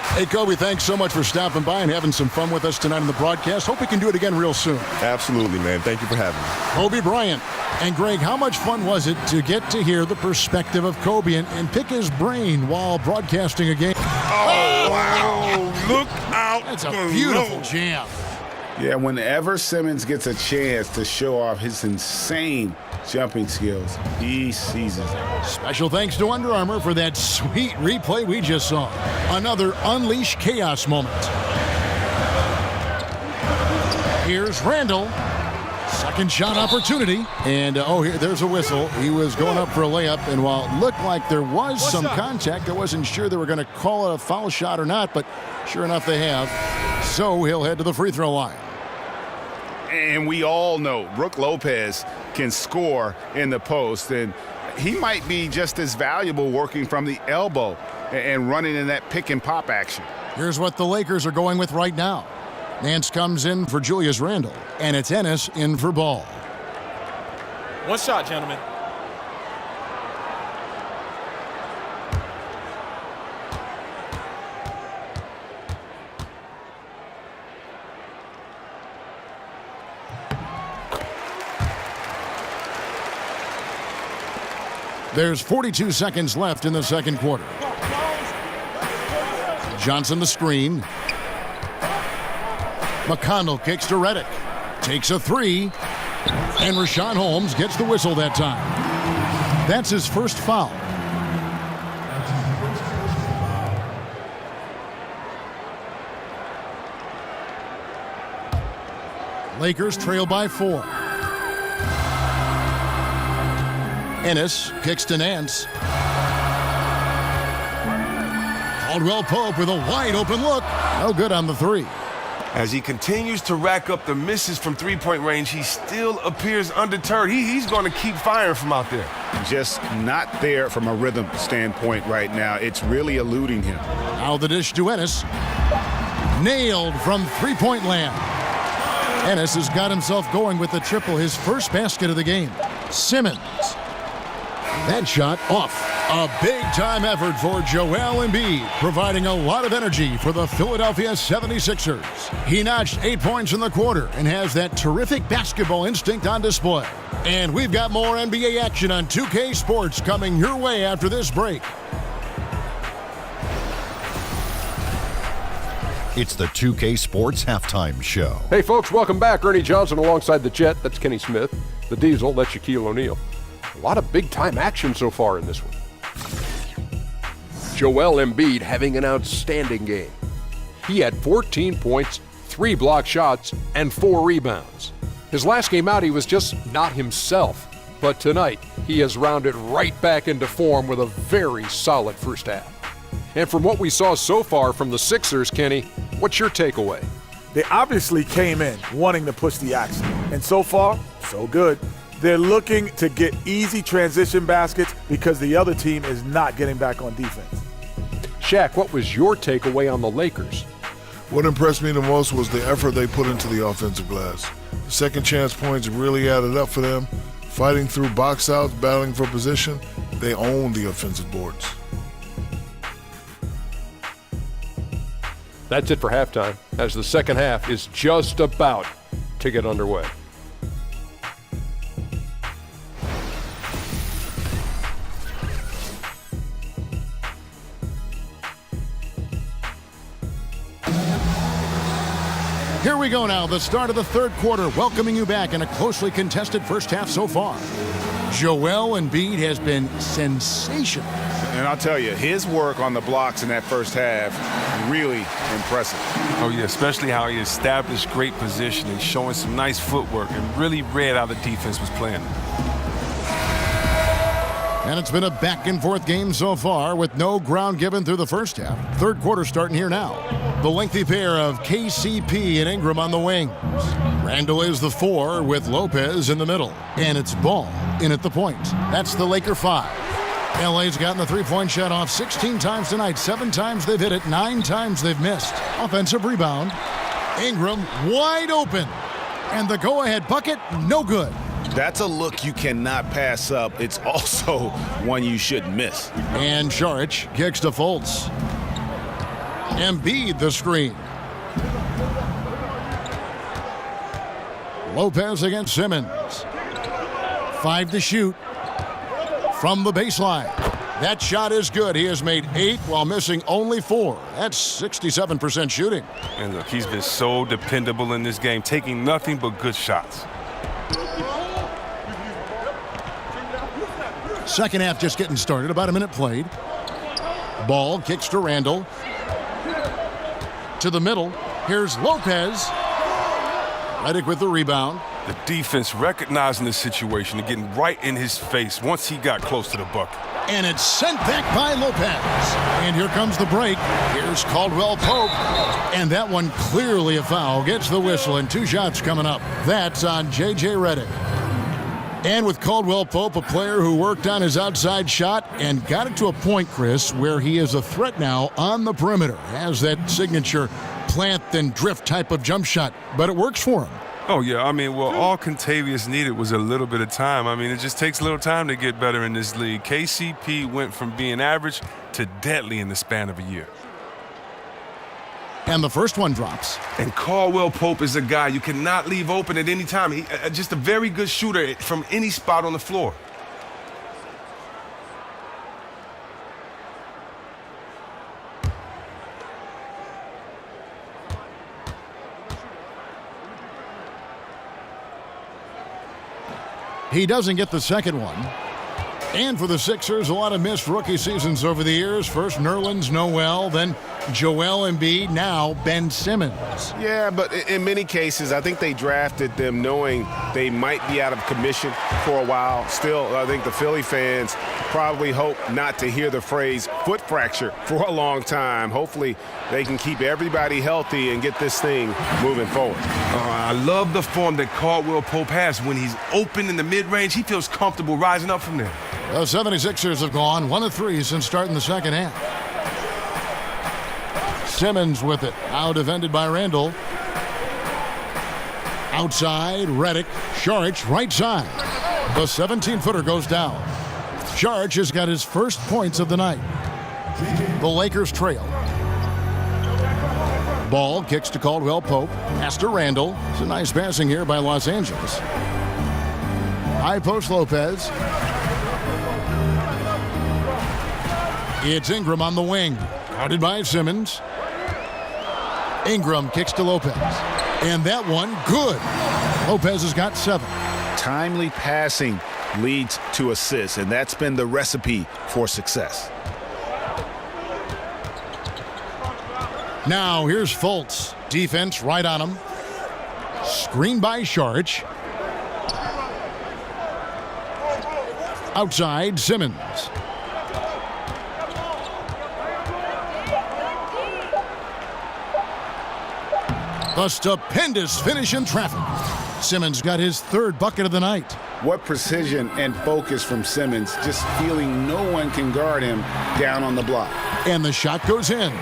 Hey, Kobe, thanks so much for stopping by and having some fun with us tonight on the broadcast. Hope we can do it again real soon. Absolutely, man. Thank you for having me. Kobe Bryant. And, Greg, how much fun was it to get to hear the perspective of Kobe and pick his brain while broadcasting a game? Oh, wow. Look out. That's a beautiful jam. Yeah, whenever Simmons gets a chance to show off his insane jumping skills, he seizes it. Special thanks to Under Armour for that sweet replay we just saw. Another Unleash Chaos moment. Here's Randall. Second shot opportunity. And, there's a whistle. He was going up for a layup, and while it looked like there was some contact, I wasn't sure they were going to call it a foul shot or not, but sure enough they have. So he'll head to the free throw line. And we all know Brook Lopez can score in the post, and he might be just as valuable working from the elbow and running in that pick and pop action. Here's what the Lakers are going with right now. Nance comes in for Julius Randle, and it's Ennis in for Ball. One shot, gentlemen. There's 42 seconds left in the second quarter. Johnson the screen. McConnell kicks to Reddick. Takes a three. And Rashawn Holmes gets the whistle that time. That's his first foul. Lakers trail by 4. Ennis kicks to Nance. Caldwell Pope with a wide open look. No good on the three. As he continues to rack up the misses from three-point range, he still appears undeterred. He's going to keep firing from out there. Just not there from a rhythm standpoint right now. It's really eluding him. Now the dish to Ennis. Nailed from three-point land. Ennis has got himself going with the triple, his first basket of the game. Simmons. That shot off. A big-time effort for Joel Embiid, providing a lot of energy for the Philadelphia 76ers. He notched 8 points in the quarter and has that terrific basketball instinct on display. And we've got more NBA action on 2K Sports coming your way after this break. It's the 2K Sports Halftime Show. Hey, folks, welcome back. Ernie Johnson alongside the Jet. That's Kenny Smith. The Diesel, that's Shaquille O'Neal. A lot of big-time action so far in this one. Joel Embiid having an outstanding game. He had 14 points, 3 block shots, and 4 rebounds. His last game out, he was just not himself. But tonight, he has rounded right back into form with a very solid first half. And from what we saw so far from the Sixers, Kenny, what's your takeaway? They obviously came in wanting to push the action. And so far, so good. They're looking to get easy transition baskets because the other team is not getting back on defense. Shaq, what was your takeaway on the Lakers? What impressed me the most was the effort they put into the offensive glass. The second chance points really added up for them. Fighting through box outs, battling for position, they owned the offensive boards. That's it for halftime, as the second half is just about to get underway. Here we go now, the start of the third quarter, welcoming you back in a closely contested first half so far. Joel Embiid has been sensational. And I'll tell you, his work on the blocks in that first half, really impressive. Oh, yeah, especially how he established great positioning, showing some nice footwork, and really read how the defense was playing. And it's been a back-and-forth game so far with no ground given through the first half. Third quarter starting here now. The lengthy pair of KCP and Ingram on the wings. Randall is the 4 with Lopez in the middle. And it's Ball in at the point. That's the Laker 5. LA's gotten the three-point shot off 16 times tonight. 7 times they've hit it, 9 times they've missed. Offensive rebound. Ingram wide open. And the go-ahead bucket, no good. That's a look you cannot pass up. It's also one you shouldn't miss. And Saric kicks to Fultz. Embiid the screen. Lopez against Simmons. 5 to shoot from the baseline. That shot is good. He has made 8 while missing only 4. That's 67% shooting. And look, he's been so dependable in this game, taking nothing but good shots. Second half just getting started, about a minute played. Ball kicks to Randall. To the middle, here's Lopez. Redick with the rebound. The defense recognizing the situation and getting right in his face once he got close to the bucket. And it's sent back by Lopez. And here comes the break. Here's Caldwell Pope. And that one clearly a foul. Gets the whistle and 2 shots coming up. That's on J.J. Redick. And with Caldwell Pope, a player who worked on his outside shot and got it to a point, Chris, where he is a threat now on the perimeter. Has that signature plant and drift type of jump shot, but it works for him. Oh, yeah. I mean, well, all Contavious needed was a little bit of time. I mean, it just takes a little time to get better in this league. KCP went from being average to deadly in the span of a year. And the first one drops. And Caldwell Pope is a guy you cannot leave open at any time. He just a very good shooter from any spot on the floor. He doesn't get the second one. And for the Sixers, a lot of missed rookie seasons over the years. First Nerlens Noel, then Joel Embiid, now Ben Simmons. Yeah, but in many cases, I think they drafted them knowing they might be out of commission for a while. Still, I think the Philly fans probably hope not to hear the phrase foot fracture for a long time. Hopefully, they can keep everybody healthy and get this thing moving forward. I love the form that Caldwell Pope has. When he's open in the mid-range, he feels comfortable rising up from there. The 76ers have gone 1 of 3 since starting the second half. Simmons with it. Now defended by Randall. Outside, Redick. Saric, right side. The 17-footer goes down. Saric has got his first points of the night. The Lakers trail. Ball kicks to Caldwell Pope. Pass to Randall. It's a nice passing here by Los Angeles. High post Lopez. It's Ingram on the wing. Guarded by Simmons. Ingram kicks to Lopez. And that one, good. Lopez has got 7. Timely passing leads to assists, and that's been the recipe for success. Now here's Fultz. Defense right on him. Screen by Saric. Outside, Simmons. A stupendous finish in traffic. Simmons got his 3rd bucket of the night. What precision and focus from Simmons, just feeling no one can guard him down on the block. And the shot goes in.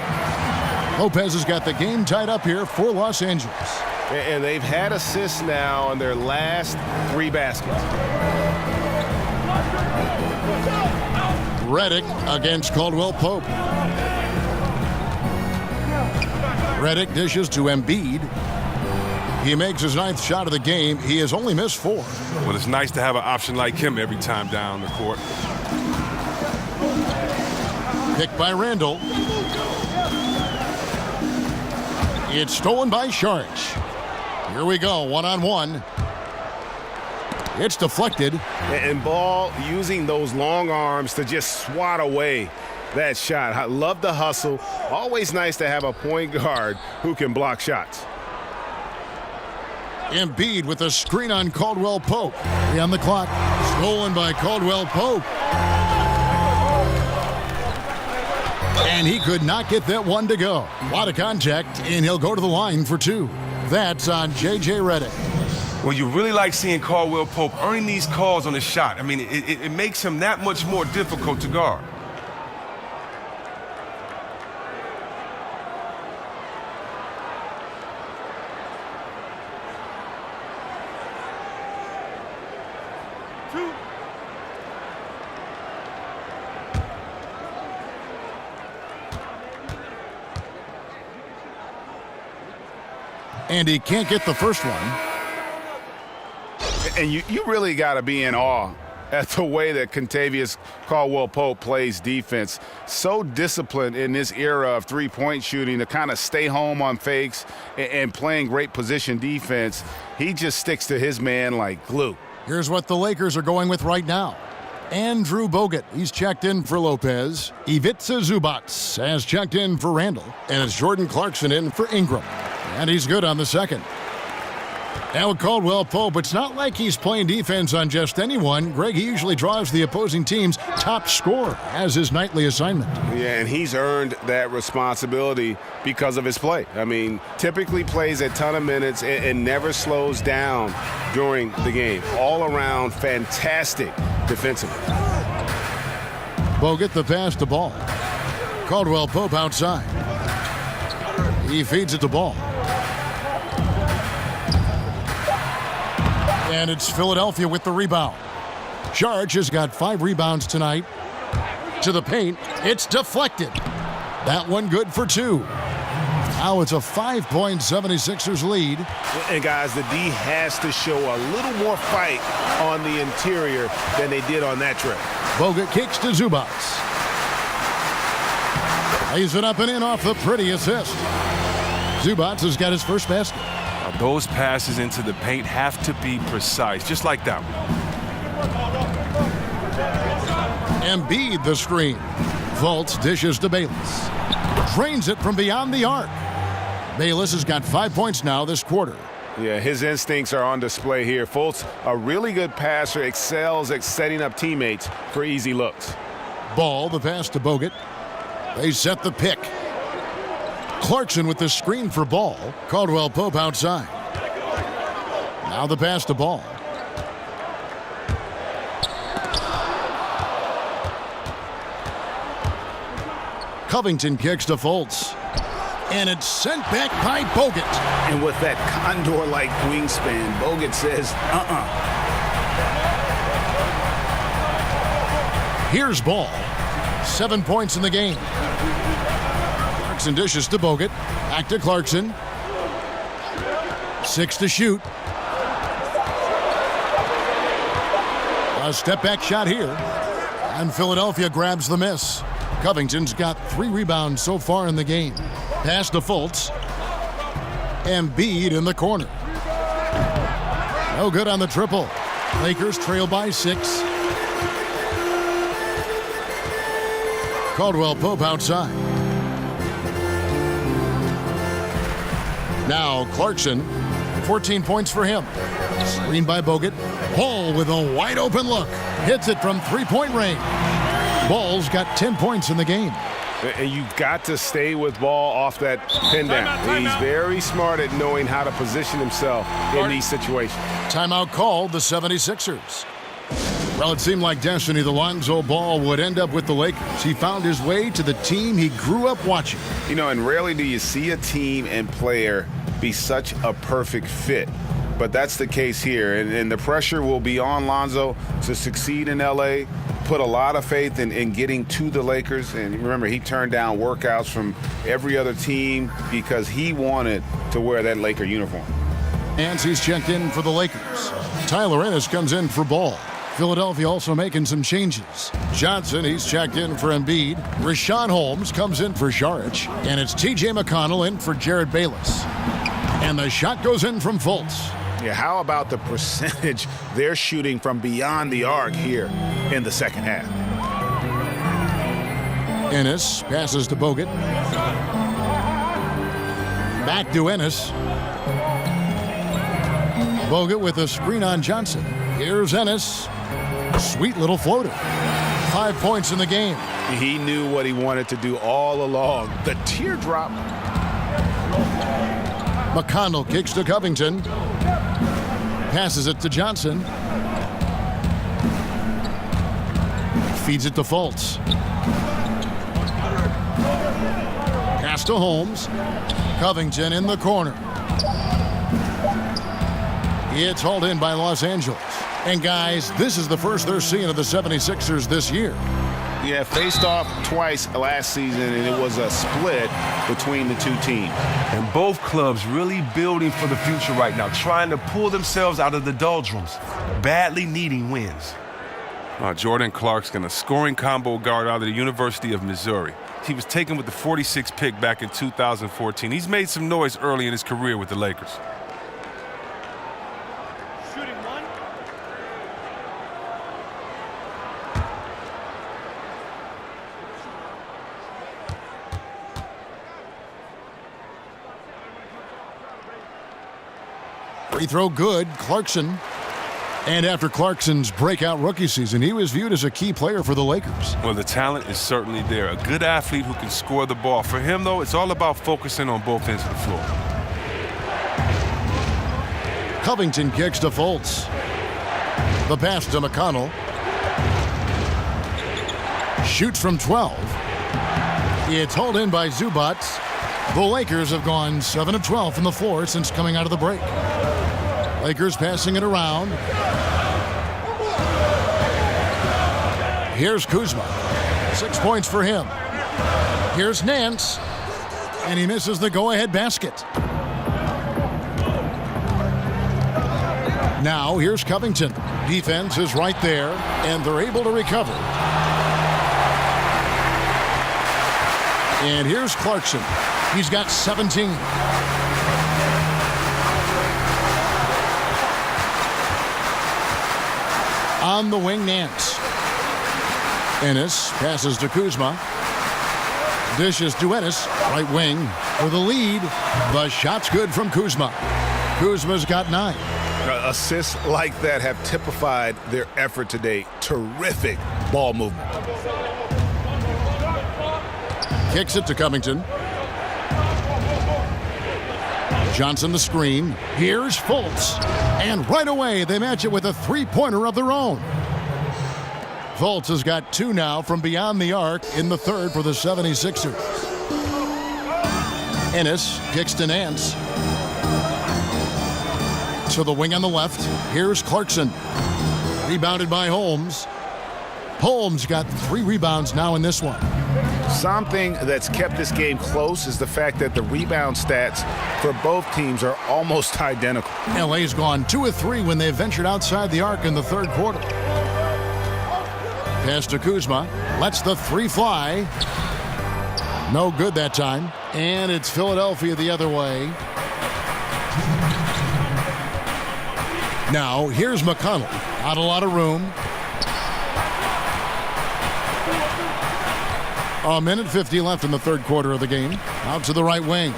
Lopez has got the game tied up here for Los Angeles. And they've had assists now on their last 3 baskets. Redick against Caldwell Pope. Redick dishes to Embiid. He makes his 9th shot of the game. He has only missed 4. Well, it's nice to have an option like him every time down the court. Picked by Randall. It's stolen by Saric. Here we go, 1-on-1. It's deflected. And Ball using those long arms to just swat away that shot. I love the hustle. Always nice to have a point guard who can block shots. Embiid with a screen on Caldwell Pope. 3 on the clock. Stolen by Caldwell Pope. And he could not get that one to go. A lot of contact, and he'll go to the line for 2. That's on J.J. Redick. Well, you really like seeing Caldwell Pope earning these calls on his shot. I mean, it makes him that much more difficult to guard. And he can't get the first one. And you really got to be in awe at the way that Contavious Caldwell Pope plays defense. So disciplined in this era of three-point shooting to kind of stay home on fakes and playing great position defense. He just sticks to his man like glue. Here's what the Lakers are going with right now. Andrew Bogut, he's checked in for Lopez. Ivica Zubac has checked in for Randall. And it's Jordan Clarkson in for Ingram. And he's good on the second. Now Caldwell Pope, it's not like he's playing defense on just anyone. Greg, he usually draws the opposing team's top scorer as his nightly assignment. Yeah, and he's earned that responsibility because of his play. I mean, typically plays a ton of minutes and never slows down during the game. All around, fantastic defensively. Bogut the pass to Ball. Caldwell Pope outside. He feeds it to Ball. And it's Philadelphia with the rebound. Sharge has got 5 rebounds tonight. To the paint, it's deflected. That one good for 2. Now it's a 5-point 76ers lead. And guys, the D has to show a little more fight on the interior than they did on that trip. Bogut kicks to Zubac. Lays it up and in off the pretty assist. Zubac has got his first basket. Those passes into the paint have to be precise, just like that one. Embiid the screen. Fultz dishes to Bayless. Drains it from beyond the arc. Bayless has got 5 points now this quarter. Yeah, his instincts are on display here. Fultz, a really good passer, excels at setting up teammates for easy looks. Ball, the pass to Bogut. They set the pick. Clarkson with the screen for Ball. Caldwell Pope outside. Now the pass to Ball. Covington kicks to Fultz. And it's sent back by Bogut. And with that condor-like wingspan, Bogut says, Here's Ball. 7 points in the game. Clarkson dishes to Bogut. Back to Clarkson. 6 to shoot. A step-back shot here. And Philadelphia grabs the miss. Covington's got 3 rebounds so far in the game. Pass to Fultz. Embiid in the corner. No good on the triple. Lakers trail by 6. Caldwell Pope outside. Now Clarkson, 14 points for him. Screen by Bogut. Ball with a wide open look. Hits it from 3-point range. Ball's got 10 points in the game. And you've got to stay with Ball off that pin down. He's very smart at knowing how to position himself in these situations. Timeout called the 76ers. Well, it seemed like destiny. The Lonzo Ball would end up with the Lakers. He found his way to the team he grew up watching. You know, and rarely do you see a team and player be such a perfect fit. But that's the case here. And the pressure will be on Lonzo to succeed in L.A., put a lot of faith in getting to the Lakers. And remember, he turned down workouts from every other team because he wanted to wear that Laker uniform. And he's checked in for the Lakers. Tyler Ennis comes in for Ball. Philadelphia also making some changes. Johnson, he's checked in for Embiid. Rashawn Holmes comes in for Saric. And it's T.J. McConnell in for Jared Bayless. And the shot goes in from Fultz. Yeah, how about the percentage they're shooting from beyond the arc here in the second half? Ennis passes to Bogut. Back to Ennis. Bogut with a screen on Johnson. Here's Ennis. Sweet little floater. 5 points in the game. He knew what he wanted to do all along. The teardrop. McConnell kicks to Covington. Passes it to Johnson. Feeds it to Fultz. Pass to Holmes. Covington in the corner. It's hauled in by Los Angeles. And guys, this is the first they're seeing of the 76ers this year. Yeah, faced off twice last season, and it was a split between the two teams. And both clubs really building for the future right now, trying to pull themselves out of the doldrums, badly needing wins. Jordan Clarkson, a scoring combo guard out of the University of Missouri. He was taken with the 46th pick back in 2014. He's made some noise early in his career with the Lakers. Free throw good. Clarkson. And after Clarkson's breakout rookie season, he was viewed as a key player for the Lakers. Well, the talent is certainly there. A good athlete who can score the ball. For him, though, it's all about focusing on both ends of the floor. Covington kicks to Fultz. The pass to McConnell. Shoots from 12. It's hauled in by Zubac. The Lakers have gone 7 of 12 from the floor since coming out of the break. Lakers passing it around. Here's Kuzma. 6 points for him. Here's Nance. And he misses the go-ahead basket. Now here's Covington. Defense is right there, and they're able to recover. And here's Clarkson. He's got 17. On the wing, Nance. Ennis passes to Kuzma. Dishes to Ennis, right wing for the lead. The shot's good from Kuzma. Kuzma's got 9. Assists like that have typified their effort today. Terrific ball movement. Kicks it to Covington. Johnson the screen. Here's Fultz. And right away, they match it with a three-pointer of their own. Fultz has got 2 now from beyond the arc in the third for the 76ers. Ennis kicks to Nance. To the wing on the left. Here's Clarkson. Rebounded by Holmes. Holmes got 3 rebounds now in this one. Something that's kept this game close is the fact that the rebound stats for both teams are almost identical. LA's gone 2 of 3 when they ventured outside the arc in the third quarter. Pass to Kuzma. Lets the 3 fly. No good that time. And it's Philadelphia the other way. Now, here's McConnell. Not a lot of room. A minute 50 left in the third quarter of the game. Out to the right wing.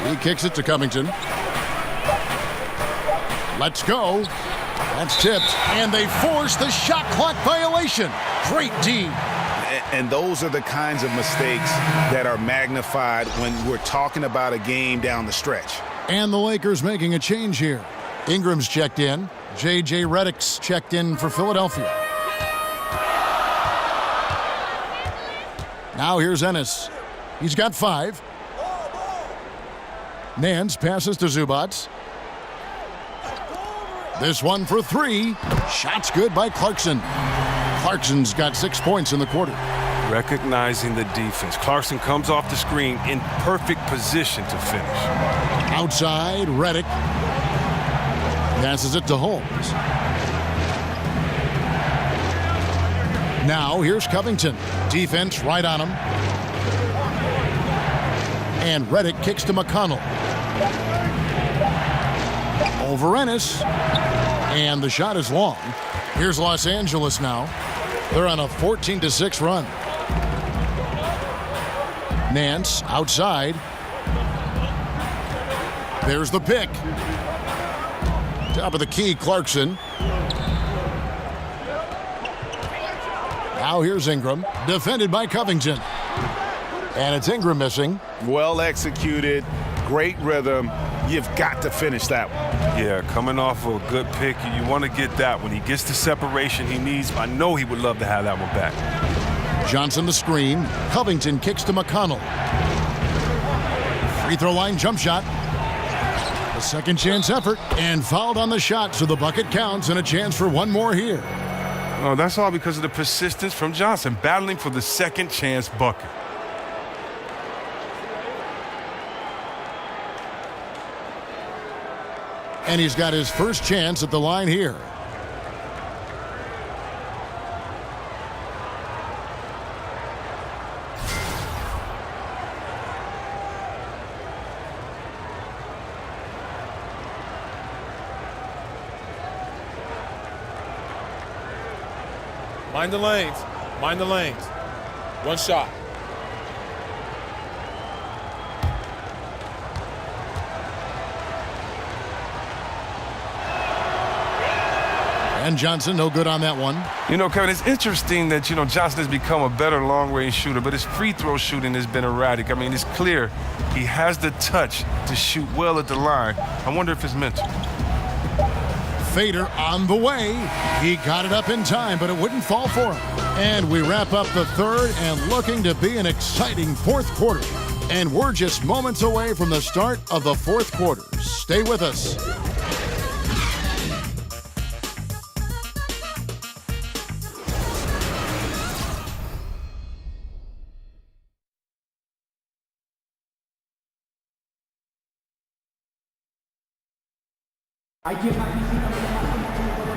He kicks it to Covington. Let's go. That's tipped. And they force the shot clock violation. Great D. And those are the kinds of mistakes that are magnified when we're talking about a game down the stretch. And the Lakers making a change here. Ingram's checked in. J.J. Redick's checked in for Philadelphia. Now here's Ennis. He's got 5. Nance passes to Zubac. This one for 3. Shot's good by Clarkson. Clarkson's got 6 points in the quarter. Recognizing the defense. Clarkson comes off the screen in perfect position to finish. Outside, Redick. Passes it to Holmes. Now here's Covington. Defense right on him. And Redick kicks to McConnell. Over Ennis. And the shot is long. Here's Los Angeles now. They're on a 14-6 run. Nance outside. There's the pick. Top of the key, Clarkson. Now here's Ingram, defended by Covington. And it's Ingram missing. Well executed, great rhythm. You've got to finish that one. Yeah, coming off of a good pick, you want to get that. When he gets the separation he needs, I know he would love to have that one back. Johnson the screen. Covington kicks to McConnell. Free throw line jump shot. A second chance effort and fouled on the shot, so the bucket counts and a chance for one more here. Oh, that's all because of the persistence from Johnson, battling for the second chance bucket. And he's got his first chance at the line here. Mind the lanes. Mind the lanes. One shot. And Johnson, no good on that one. You know, Kevin, it's interesting that, Johnson has become a better long-range shooter, but his free throw shooting has been erratic. I mean, it's clear he has the touch to shoot well at the line. I wonder if it's mental. Fader on the way. He got it up in time, but it wouldn't fall for him. And we wrap up the third and looking to be an exciting fourth quarter. And we're just moments away from the start of the fourth quarter. Stay with us.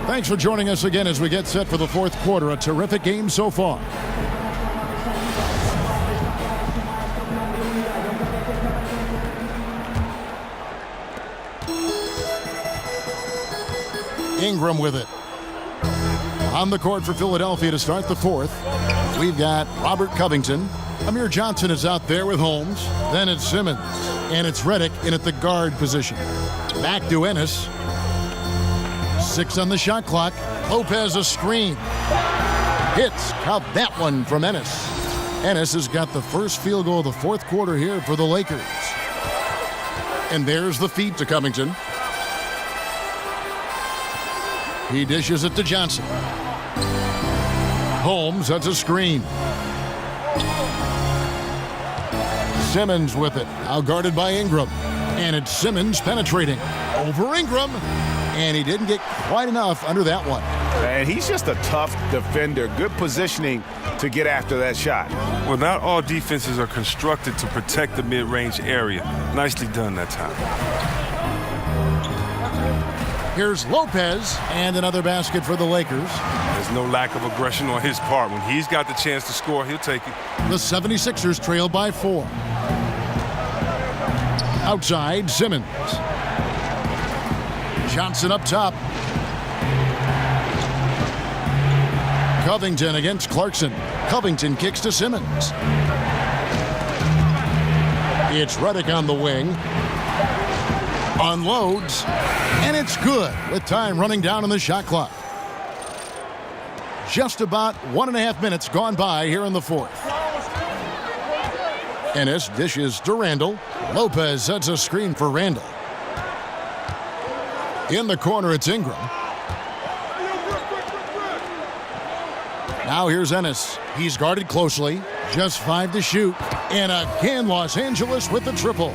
Thanks for joining us again as we get set for the fourth quarter. A terrific game so far. Ingram with it. On the court for Philadelphia to start the fourth. We've got Robert Covington. Amir Johnson is out there with Holmes. Then it's Simmons. And it's Redick in at the guard position. Back to Ennis. 6 on the shot clock. Lopez a screen. Hits. Count that one from Ennis. Ennis has got the first field goal of the fourth quarter here for the Lakers. And there's the feed to Covington. He dishes it to Johnson. Holmes, that's a screen. Simmons with it. Now guarded by Ingram. And it's Simmons penetrating. Over Ingram. And he didn't get quite enough under that one. And he's just a tough defender. Good positioning to get after that shot. Well, not all defenses are constructed to protect the mid-range area. Nicely done that time. Here's Lopez, and another basket for the Lakers. There's no lack of aggression on his part. When he's got the chance to score, he'll take it. The 76ers trail by 4. Outside, Simmons. Johnson up top. Covington against Clarkson. Covington kicks to Simmons. It's Redick on the wing. Unloads. And it's good with time running down on the shot clock. Just about 1.5 minutes gone by here in the fourth. Ennis dishes to Randall. Lopez sets a screen for Randall. In the corner, it's Ingram. Now here's Ennis. He's guarded closely. Just 5 to shoot. And again, Los Angeles with the triple.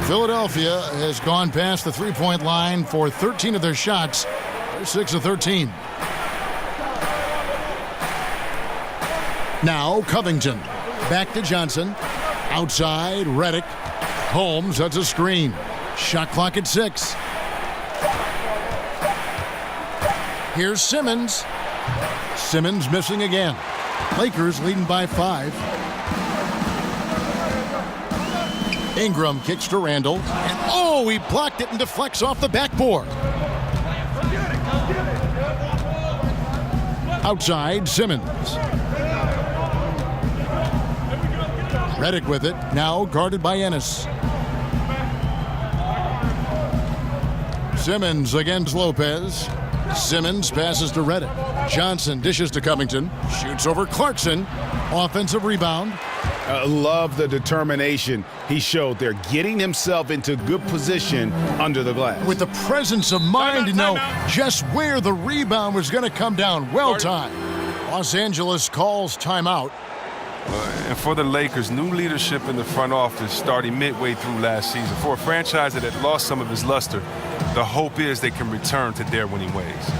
Philadelphia has gone past the three-point line for 13 of their shots. They're 6 of 13. Now Covington. Back to Johnson. Outside, Redick. Holmes, that's a screen. Shot clock at 6. Here's Simmons. Simmons missing again. Lakers leading by 5. Ingram kicks to Randall. And he blocked it and deflects off the backboard. Outside, Simmons. Redick with it. Now guarded by Ennis. Simmons against Lopez. Simmons passes to Redick. Johnson dishes to Covington. Shoots over Clarkson. Offensive rebound. Love the determination he showed there, getting himself into good position under the glass. With the presence of mind to know just where the rebound was going to come down. Well timed. Los Angeles calls timeout. And for the Lakers, new leadership in the front office starting midway through last season. For a franchise that had lost some of his luster, the hope is they can return to their winning ways.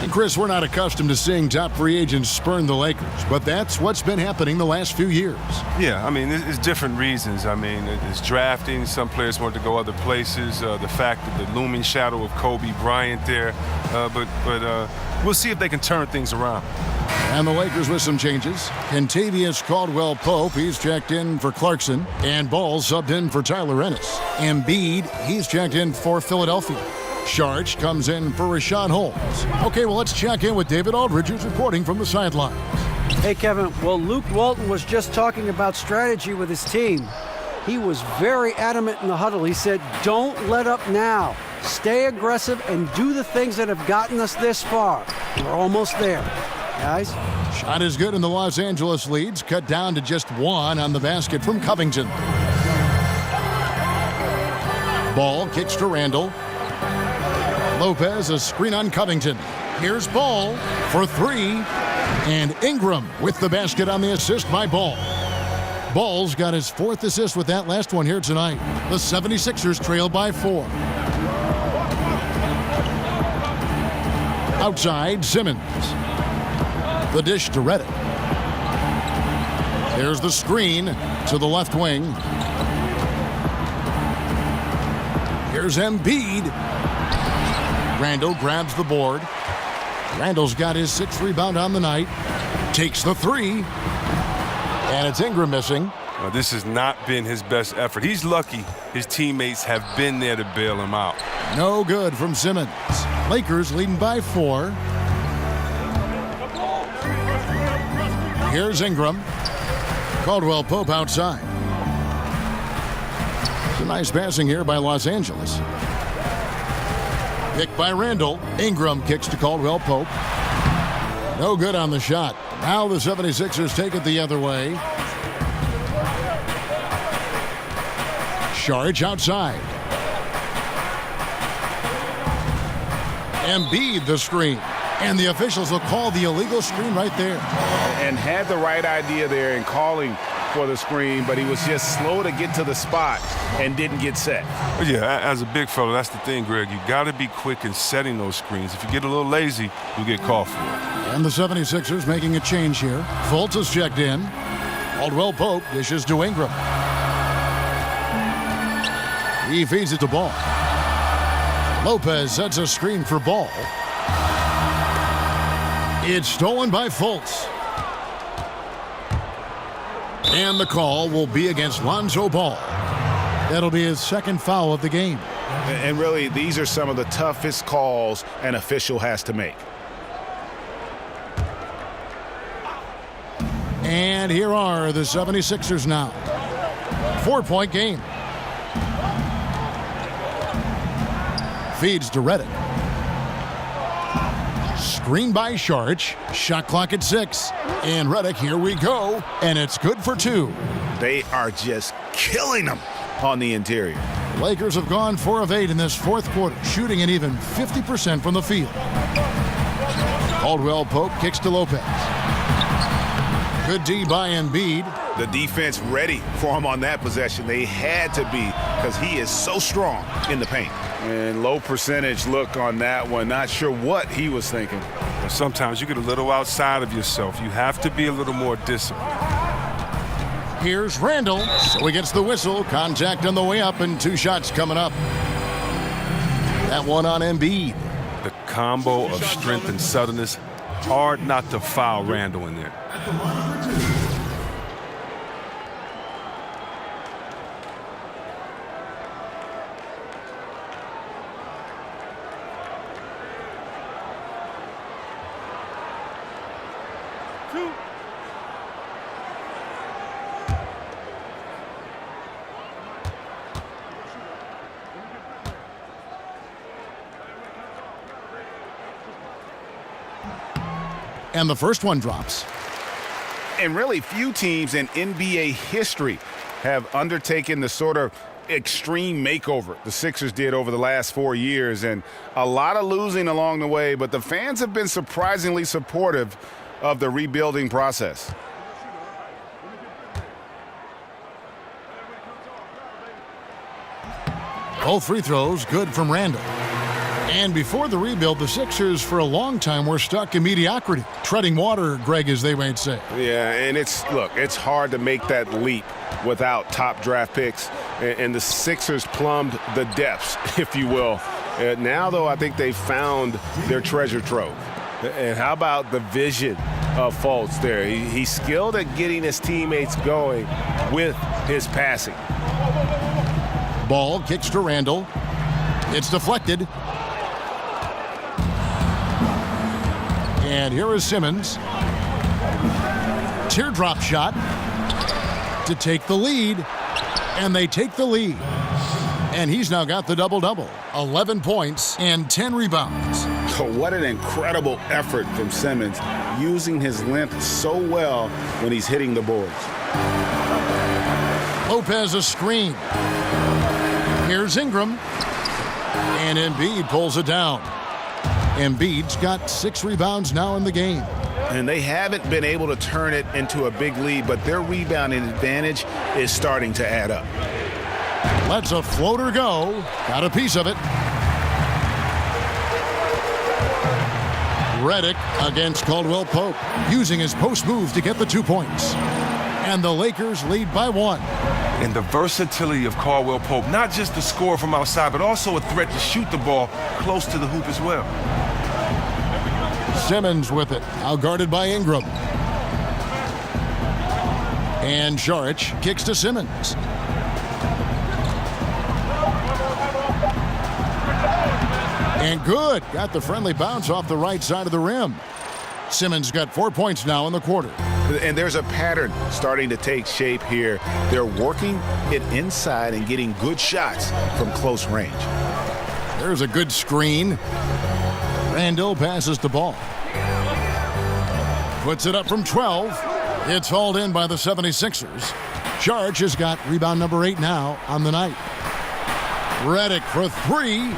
And Chris, we're not accustomed to seeing top free agents spurn the Lakers, but that's what's been happening the last few years. Yeah, I mean, it's different reasons. I mean, it's drafting. Some players want to go other places. The fact of the looming shadow of Kobe Bryant there. But we'll see if they can turn things around. And the Lakers with some changes. Kentavious Caldwell-Pope, he's checked in for Clarkson. And Ball subbed in for Tyler Ennis. Embiid, he's checked in for Philadelphia. Sharch comes in for Rashawn Holmes. Okay, well, let's check in with David Aldridge, who's reporting from the sidelines. Hey, Kevin. Well, Luke Walton was just talking about strategy with his team. He was very adamant in the huddle. He said, don't let up now. Stay aggressive and do the things that have gotten us this far. We're almost there, guys. Shot is good, and the Los Angeles leads cut down to just 1 on the basket from Covington. Ball kicks to Randall. Lopez, a screen on Covington. Here's Ball for 3. And Ingram with the basket on the assist by Ball. Ball's got his 4th assist with that last one here tonight. The 76ers trail by 4. Outside, Simmons. The dish to Redick. There's the screen to the left wing. Here's Embiid. Randall grabs the board. Randall's got his 6th rebound on the night. Takes the 3. And it's Ingram missing. This has not been his best effort. He's lucky his teammates have been there to bail him out. No good from Simmons. Lakers leading by 4. Here's Ingram. Caldwell Pope outside. It's a nice passing here by Los Angeles. Picked by Randall. Ingram kicks to Caldwell Pope. No good on the shot. Now the 76ers take it the other way. Saric outside. Embiid the screen. And the officials will call the illegal screen right there. And had the right idea there in calling for the screen, but he was just slow to get to the spot and didn't get set. Yeah, as a big fella, that's the thing, Greg. You got to be quick in setting those screens. If you get a little lazy, you get called for it. And the 76ers making a change here. Fultz is checked in. Caldwell Pope dishes to Ingram. He feeds it to Ball. Lopez sets a screen for Ball. It's stolen by Fultz. And the call will be against Lonzo Ball. That'll be his 2nd foul of the game. And really, these are some of the toughest calls an official has to make. And here are the 76ers now. 4-point game. Feeds to Redick. Screen by Saric. Shot clock at 6. And Redick, here we go. And it's good for 2. They are just killing them on the interior. The Lakers have gone 4 of 8 in this 4th quarter, shooting an even 50% from the field. Caldwell Pope kicks to Lopez. Good D by Embiid. The defense ready for him on that possession. They had to be, because he is so strong in the paint. And low percentage look on that one. Not sure what he was thinking. Sometimes you get a little outside of yourself. You have to be a little more disciplined. Here's Randall. So he gets the whistle. Contact on the way up, and 2 shots coming up. That one on Embiid. The combo of strength and suddenness. Hard not to foul Randall in there. And the first one drops. And really few teams in NBA history have undertaken the sort of extreme makeover the Sixers did over the last 4 years, and a lot of losing along the way, but the fans have been surprisingly supportive of the rebuilding process. Both free throws good from Randall. And before the rebuild, the Sixers for a long time were stuck in mediocrity. Treading water, Greg, as they might say. Yeah, and it's hard to make that leap without top draft picks. And the Sixers plumbed the depths, if you will. Now, though, I think they found their treasure trove. And how about the vision of Fultz there? He's skilled at getting his teammates going with his passing. Ball kicks to Randall. It's deflected. And here is Simmons. Teardrop shot to take the lead. And they take the lead. And he's now got the double-double, 11 points and 10 rebounds. What an incredible effort from Simmons, using his length so well when he's hitting the boards. Lopez a screen. Here's Ingram. And Embiid pulls it down. Embiid's got 6 rebounds now in the game. And they haven't been able to turn it into a big lead, but their rebounding advantage is starting to add up. Lets a floater go. Got a piece of it. Redick against Caldwell Pope, using his post move to get the 2 points. And the Lakers lead by 1. And the versatility of Caldwell Pope, not just the scorer from outside, but also a threat to shoot the ball close to the hoop as well. Simmons with it, out guarded by Ingram. And Saric kicks to Simmons. And good. Got the friendly bounce off the right side of the rim. Simmons got 4 points now in the quarter. And there's a pattern starting to take shape here. They're working it inside and getting good shots from close range. There's a good screen. Randall passes the ball. Puts it up from 12. It's hauled in by the 76ers. Saric has got rebound number 8 now on the night. Redick for 3.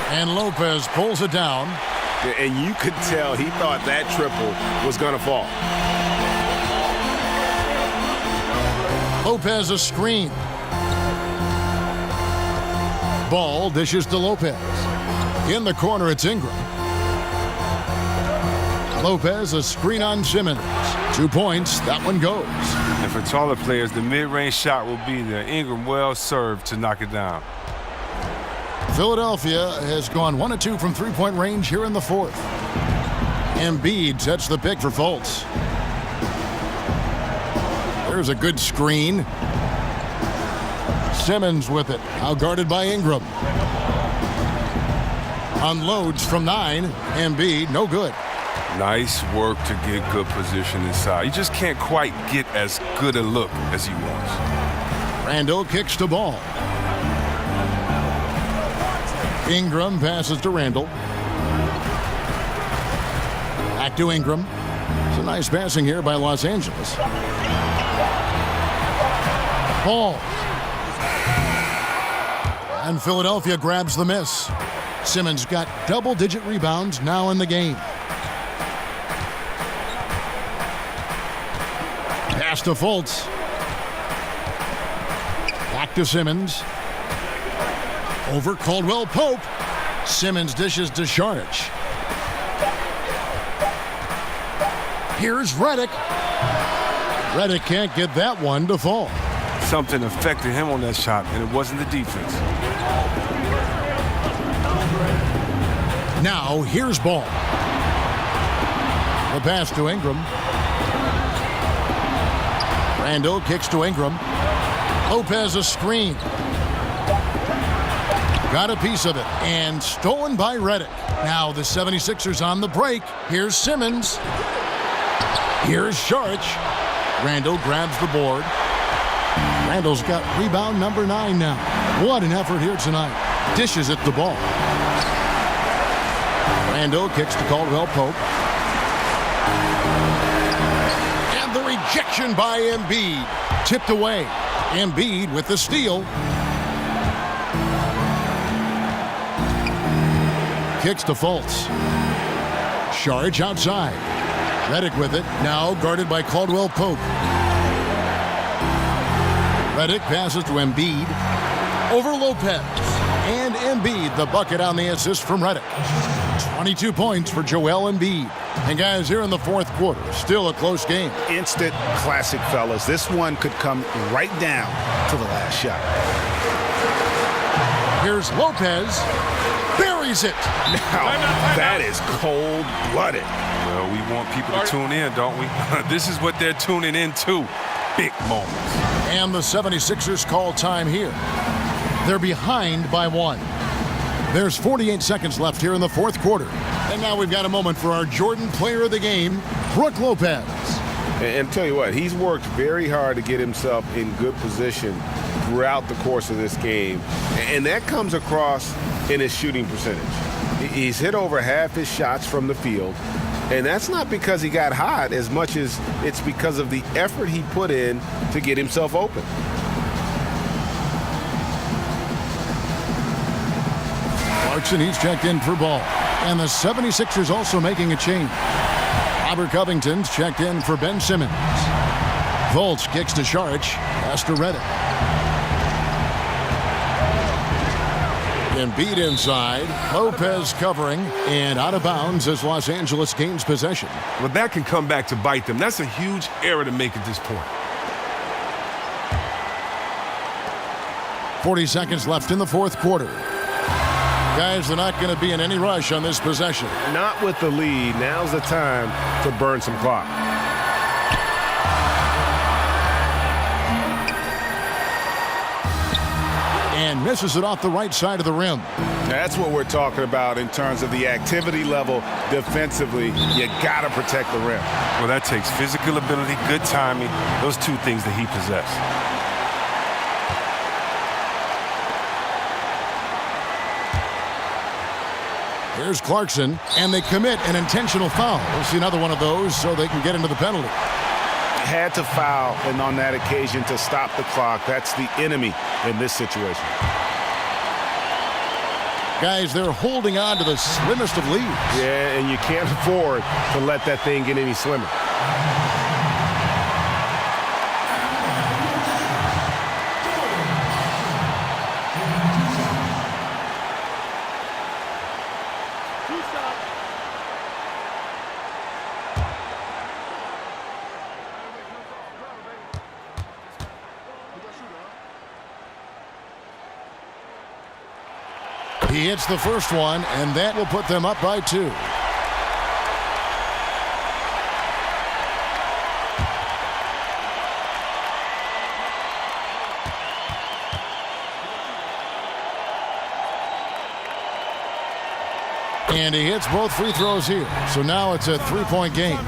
And Lopez pulls it down. And you could tell he thought that triple was going to fall. Lopez a screen. Ball dishes to Lopez. In the corner, it's Ingram. Lopez a screen on Simmons. 2 points. That one goes. And for taller players, the mid-range shot will be there. Ingram well served to knock it down. Philadelphia has gone 1 of 2 from three-point range here in the fourth. Embiid sets the pick for Fultz. There's a good screen. Simmons with it, out guarded by Ingram. Unloads from 9. Embiid, no good. Nice work to get good position inside. You just can't quite get as good a look as he wants. Randall kicks the ball. Ingram passes to Randall. Back to Ingram. It's a nice passing here by Los Angeles. Ball. And Philadelphia grabs the miss. Simmons got double-digit rebounds now in the game. Pass to Fultz. Back to Simmons. Over Caldwell Pope. Simmons dishes to Saric. Here's Redick. Redick can't get that one to fall. Something affected him on that shot, and it wasn't the defense. Now, here's Ball. The pass to Ingram. Randall kicks to Ingram. Lopez a screen. Got a piece of it, and stolen by Redick. Now the 76ers on the break. Here's Simmons. Here's Saric. Randall grabs the board. Randall's got rebound number 9 now. What an effort here tonight. Dishes it the ball. Randall kicks to Caldwell Pope. And the rejection by Embiid. Tipped away. Embiid with the steal. Kicks to Fultz. Saric outside. Redick with it. Now guarded by Caldwell Pope. Redick passes to Embiid. Over Lopez. And Embiid, the bucket on the assist from Redick. 22 points for Joel Embiid. And guys, here in the fourth quarter, still a close game. Instant classic, fellas. This one could come right down to the last shot. Here's Lopez. Buries it. Now, that is cold-blooded. Well, we want people to tune in, don't we? This is what they're tuning into. Big moments. And the 76ers call time here. They're behind by 1. There's 48 seconds left here in the fourth quarter. And now we've got a moment for our Jordan player of the game, Brook Lopez. And tell you what, he's worked very hard to get himself in good position throughout the course of this game, and that comes across in his shooting percentage. He's hit over half his shots from the field, and that's not because he got hot as much as it's because of the effort he put in to get himself open. Clarkson, he's checked in for ball. And the 76ers also making a change. Robert Covington's checked in for Ben Simmons. Fultz kicks to Saric. Pass to Redick. Embiid inside. Lopez covering. And out of bounds as Los Angeles gains possession. Well, that can come back to bite them. That's a huge error to make at this point. 40 seconds left in the fourth quarter. Guys, they're not going to be in any rush on this possession. Not with the lead. Now's the time to burn some clock. And misses it off the right side of the rim. That's what we're talking about in terms of the activity level defensively. You got to protect the rim. Well, that takes physical ability, good timing, those two things that he possesses. Here's Clarkson, and they commit an intentional foul. We'll see another one of those so they can get into the penalty. Had to foul, and on that occasion to stop the clock. That's the enemy in this situation. Guys, they're holding on to the slimmest of leads. Yeah, and you can't afford to let that thing get any slimmer. He hits the first one, and that will put them up by 2. And he hits both free throws here. So now it's a 3-point game.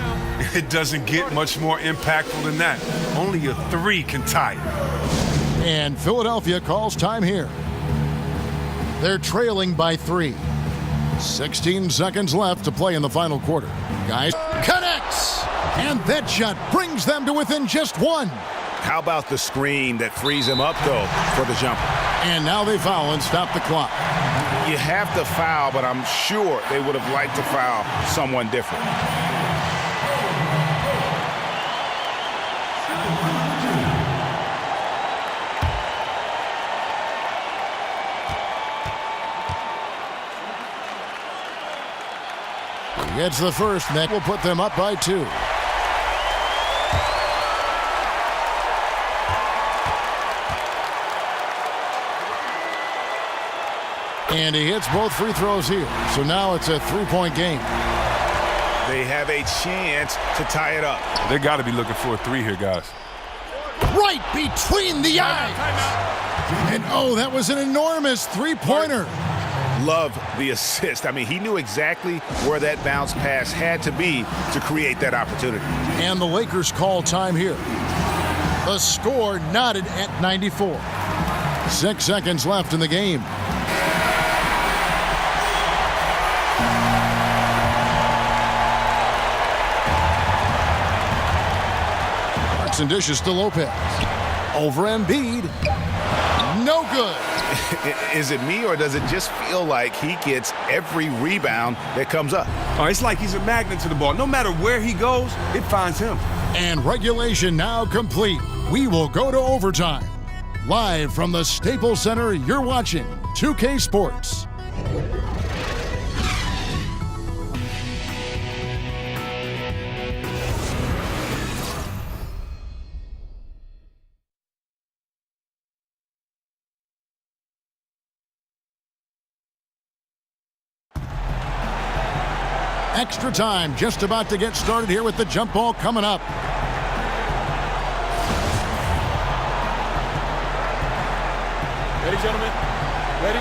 It doesn't get much more impactful than that. Only a 3 can tie it. And Philadelphia calls time here. They're trailing by 3. 16 seconds left to play in the final quarter. Guys, connects! And that shot brings them to within just 1. How about the screen that frees him up, though, for the jumper? And now they foul and stop the clock. You have to foul, but I'm sure they would have liked to foul someone different. Gets the first, and that will put them up by 2. And he hits both free throws here. So now it's a 3-point game. They have a chance to tie it up. They got to be looking for a 3 here, guys. Right between the eyes. And oh, that was an enormous 3-pointer. Love the assist. I mean, he knew exactly where that bounce pass had to be to create that opportunity. And the Lakers call time here. The score knotted at 94. 6 seconds left in the game. Clarkson dishes to Lopez. Over Embiid. No good. Is it me, or does it just feel like he gets every rebound that comes up? Oh, it's like he's a magnet to the ball. No matter where he goes, it finds him. And regulation now complete. We will go to overtime. Live from the Staples Center, you're watching 2K Sports. Extra time just about to get started here with the jump ball coming up. Ready, gentlemen? Ready?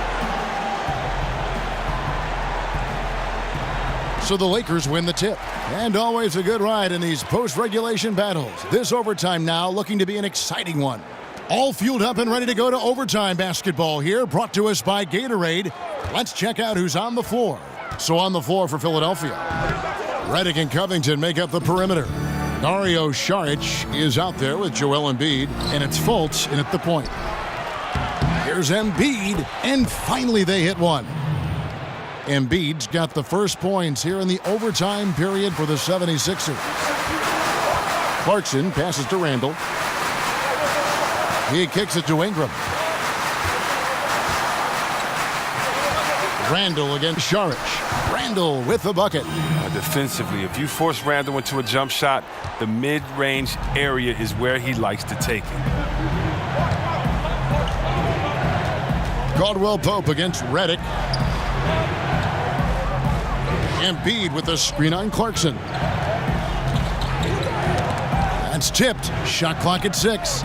So the Lakers win the tip. And always a good ride in these post-regulation battles. This overtime now looking to be an exciting one. All fueled up and ready to go to overtime basketball here, brought to us by Gatorade. Let's check out who's on the floor. So on the floor for Philadelphia, Redick and Covington make up the perimeter. Dario Saric is out there with Joel Embiid, and it's Fultz in at the point. Here's Embiid, and finally they hit one. Embiid's got the first points here in the overtime period for the 76ers. Clarkson passes to Randall. He kicks it to Ingram. Randall against Saric. Randall with the bucket. Defensively, if you force Randall into a jump shot, the mid-range area is where he likes to take it. Caldwell Pope against Redick. Embiid with the screen on Clarkson. That's tipped. Shot clock at 6.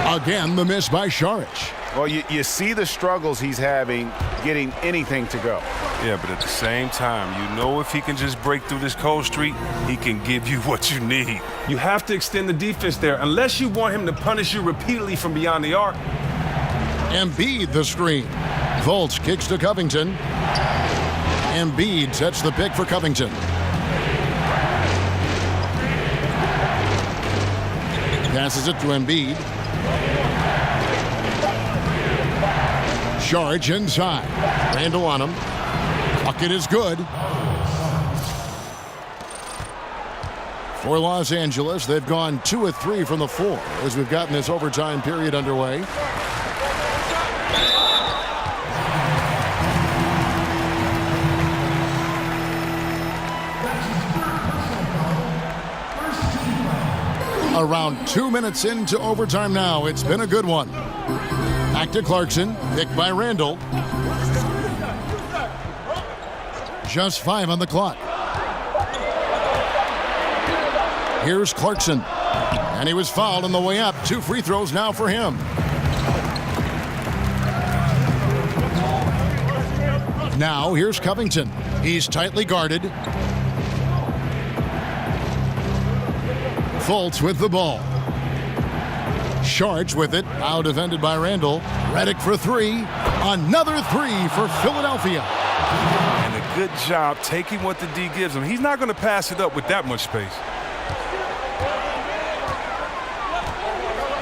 Again, the miss by Saric. Well, you see the struggles he's having getting anything to go. Yeah, but at the same time, you know if he can just break through this cold streak, he can give you what you need. You have to extend the defense there, unless you want him to punish you repeatedly from beyond the arc. Embiid the screen. Fultz kicks to Covington. Embiid sets the pick for Covington. Passes it to Embiid. Saric inside. Randall on him. Bucket is good. For Los Angeles, they've gone 2 of 3 from the floor as we've gotten this overtime period underway. Around 2 minutes into overtime now. It's been a good one. Back to Clarkson, picked by Randall. Just 5 on the clock. Here's Clarkson. And he was fouled on the way up. 2 free throws now for him. Now here's Covington. He's tightly guarded. Fultz with the ball. Saric with it. Now defended by Randall. Redick for 3. Another 3 for Philadelphia. And a good job taking what the D gives him. He's not going to pass it up with that much space.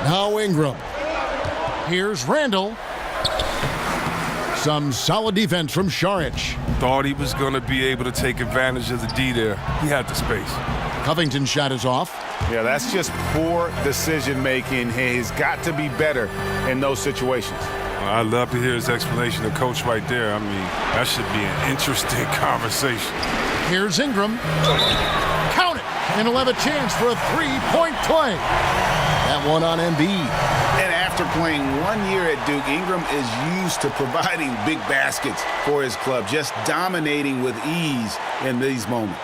Now Ingram. Here's Randall. Some solid defense from Saric. Thought he was going to be able to take advantage of the D there. He had the space. Covington's shot is off. Yeah, that's just poor decision-making. He's got to be better in those situations. I'd love to hear his explanation of coach right there. I mean, that should be an interesting conversation. Here's Ingram. Count it! And he'll have a chance for a 3-point play. That one on Embiid. And after playing 1 year at Duke, Ingram is used to providing big baskets for his club, just dominating with ease in these moments.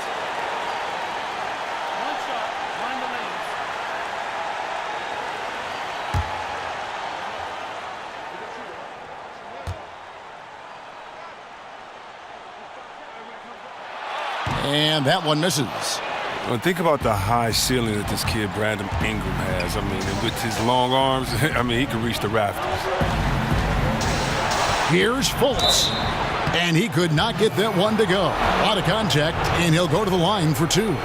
And that one misses. Well, think about the high ceiling that this kid, Brandon Ingram, has. I mean, with his long arms, I mean, he can reach the rafters. Here's Fultz. And he could not get that one to go. A lot of contact, and he'll go to the line for 2.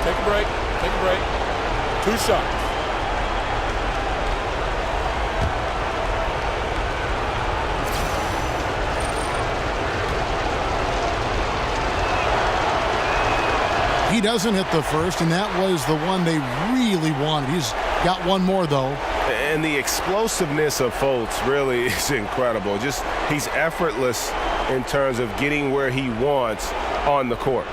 Take a break. Take a break. 2 shots. He doesn't hit the first, and that was the one they really wanted. He's got one more, though. And the explosiveness of Fultz really is incredible. Just he's effortless in terms of getting where he wants on the court.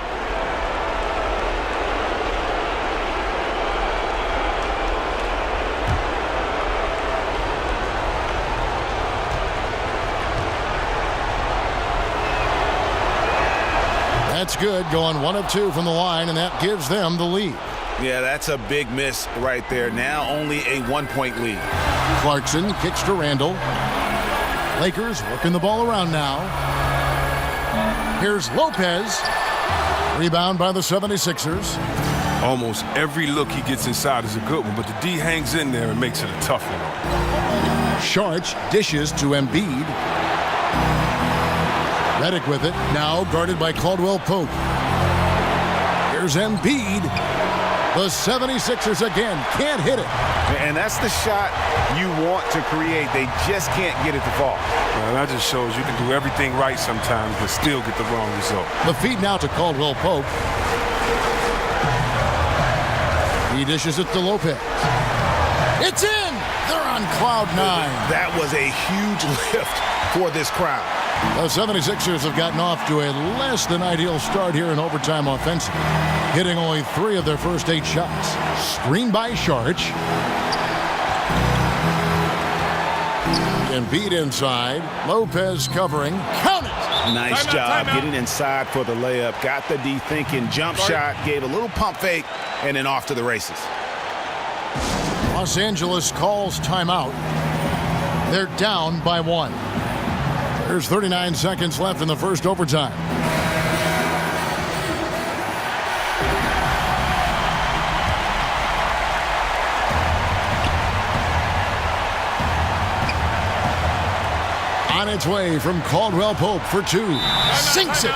It's good, going 1 of 2 from the line, and that gives them the lead. Yeah, that's a big miss right there. Now only a 1-point lead. Clarkson kicks to Randall. Lakers working the ball around now. Here's Lopez. Rebound by the 76ers. Almost every look he gets inside is a good one, but the D hangs in there and makes it a tough one. Sharch dishes to Embiid. Redick with it, now guarded by Caldwell Pope. Here's Embiid. The 76ers again can't hit it. And that's the shot you want to create. They just can't get it to fall. Well, that just shows you can do everything right sometimes but still get the wrong result. The feed now to Caldwell Pope. He dishes it to Lopez. It's in! They're on cloud 9. That was a huge lift for this crowd. The 76ers have gotten off to a less than ideal start here in overtime offensive, hitting only 3 of their first 8 shots. Screen by Sharch. Embiid inside. Lopez covering. Count it! Nice job getting inside for the layup. Got the D thinking. Jump shot. Gave a little pump fake. And then off to the races. Los Angeles calls timeout. They're down by 1. There's 39 seconds left in the first overtime. On its way from Caldwell Pope for 2. Sinks it.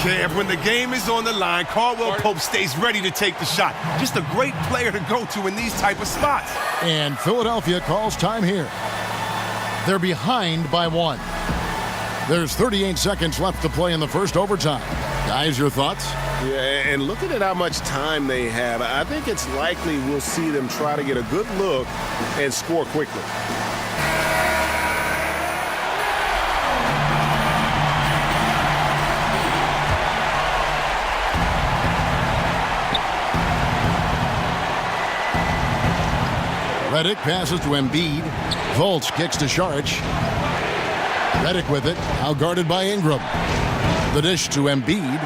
Kev, when the game is on the line, Caldwell Pope stays ready to take the shot. Just a great player to go to in these type of spots. And Philadelphia calls time here. They're behind by 1. There's 38 seconds left to play in the first overtime. Guys, your thoughts? Yeah, and looking at how much time they have, I think it's likely we'll see them try to get a good look and score quickly. Redick passes to Embiid. Volts kicks to Sharch. Redick with it, now guarded by Ingram. The dish to Embiid.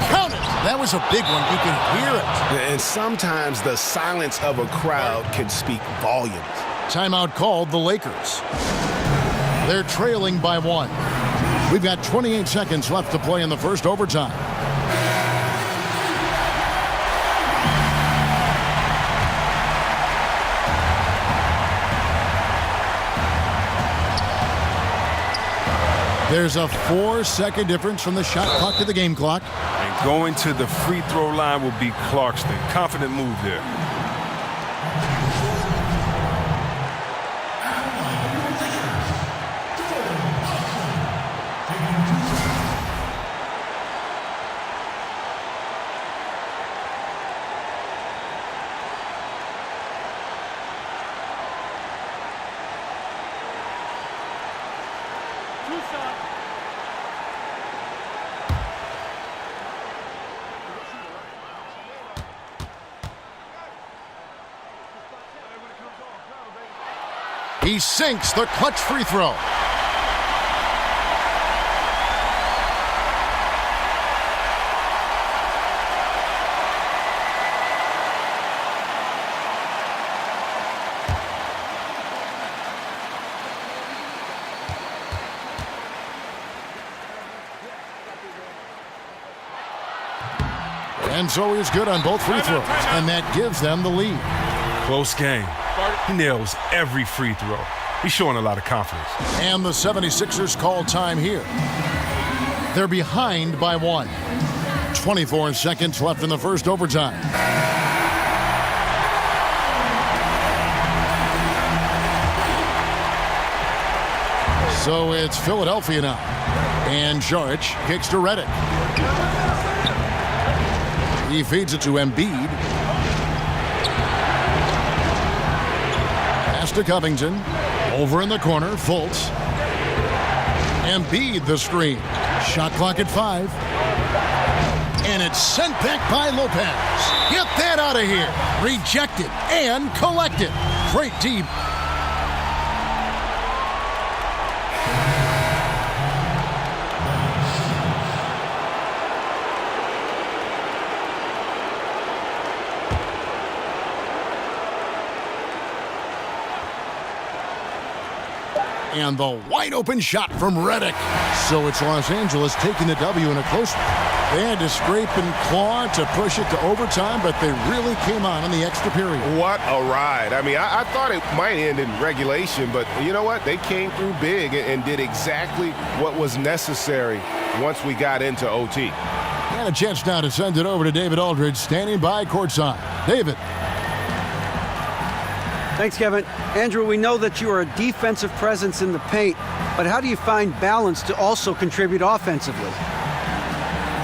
Count it! That was a big one. You can hear it. And sometimes the silence of a crowd can speak volumes. Timeout called the Lakers. They're trailing by 1. We've got 28 seconds left to play in the first overtime. There's a 4-second difference from the shot clock to the game clock. And going to the free throw line will be Clarkson. Confident move there. He sinks the clutch free throw. And so he's good on both free throws, and that gives them the lead. Close game. He nails every free throw. He's showing a lot of confidence. And the 76ers call time here. They're behind by 1. 24 seconds left in the first overtime. So it's Philadelphia now. And Sharch kicks to Redick. He feeds it to Embiid. Pass to Covington. Over in the corner, Fultz. Embiid the screen. Shot clock at 5. And it's sent back by Lopez. Get that out of here. Rejected and collected. Great deep. And the wide open shot from Redick. So it's Los Angeles taking the W in a close one. They had to scrape and claw to push it to overtime, but they really came on in the extra period. What a ride. I mean, I thought it might end in regulation, but you know what? They came through big and did exactly what was necessary once we got into OT. And a chance now to send it over to David Aldridge, standing by courtside. David. Thanks, Kevin. Andrew, we know that you are a defensive presence in the paint, but how do you find balance to also contribute offensively?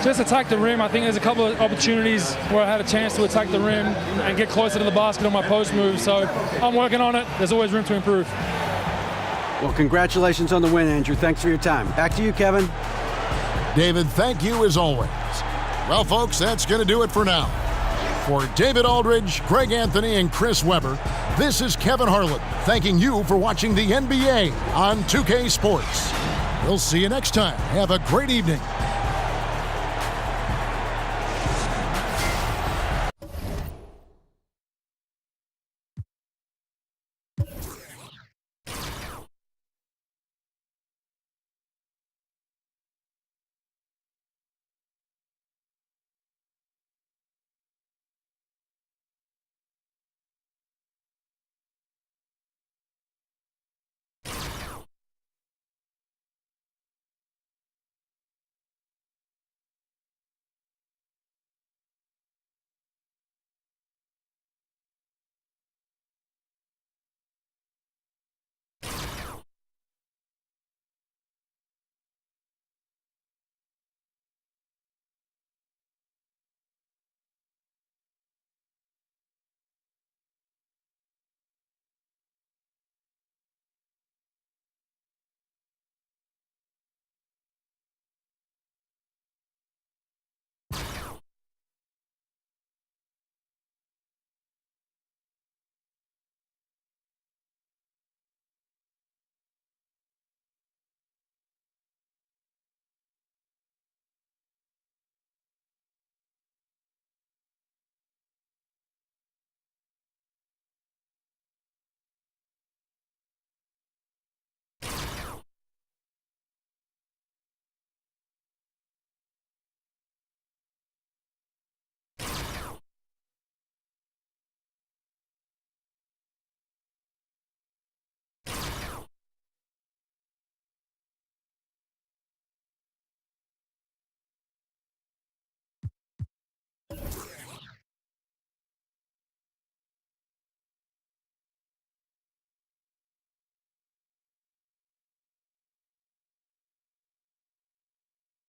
Just attack the rim. I think there's a couple of opportunities where I had a chance to attack the rim and get closer to the basket on my post move. So I'm working on it. There's always room to improve. Well, congratulations on the win, Andrew. Thanks for your time. Back to you, Kevin. David, thank you as always. Well, folks, that's going to do it for now. For David Aldridge, Greg Anthony, and Chris Webber, this is Kevin Harlan thanking you for watching the NBA on 2K Sports. We'll see you next time. Have a great evening.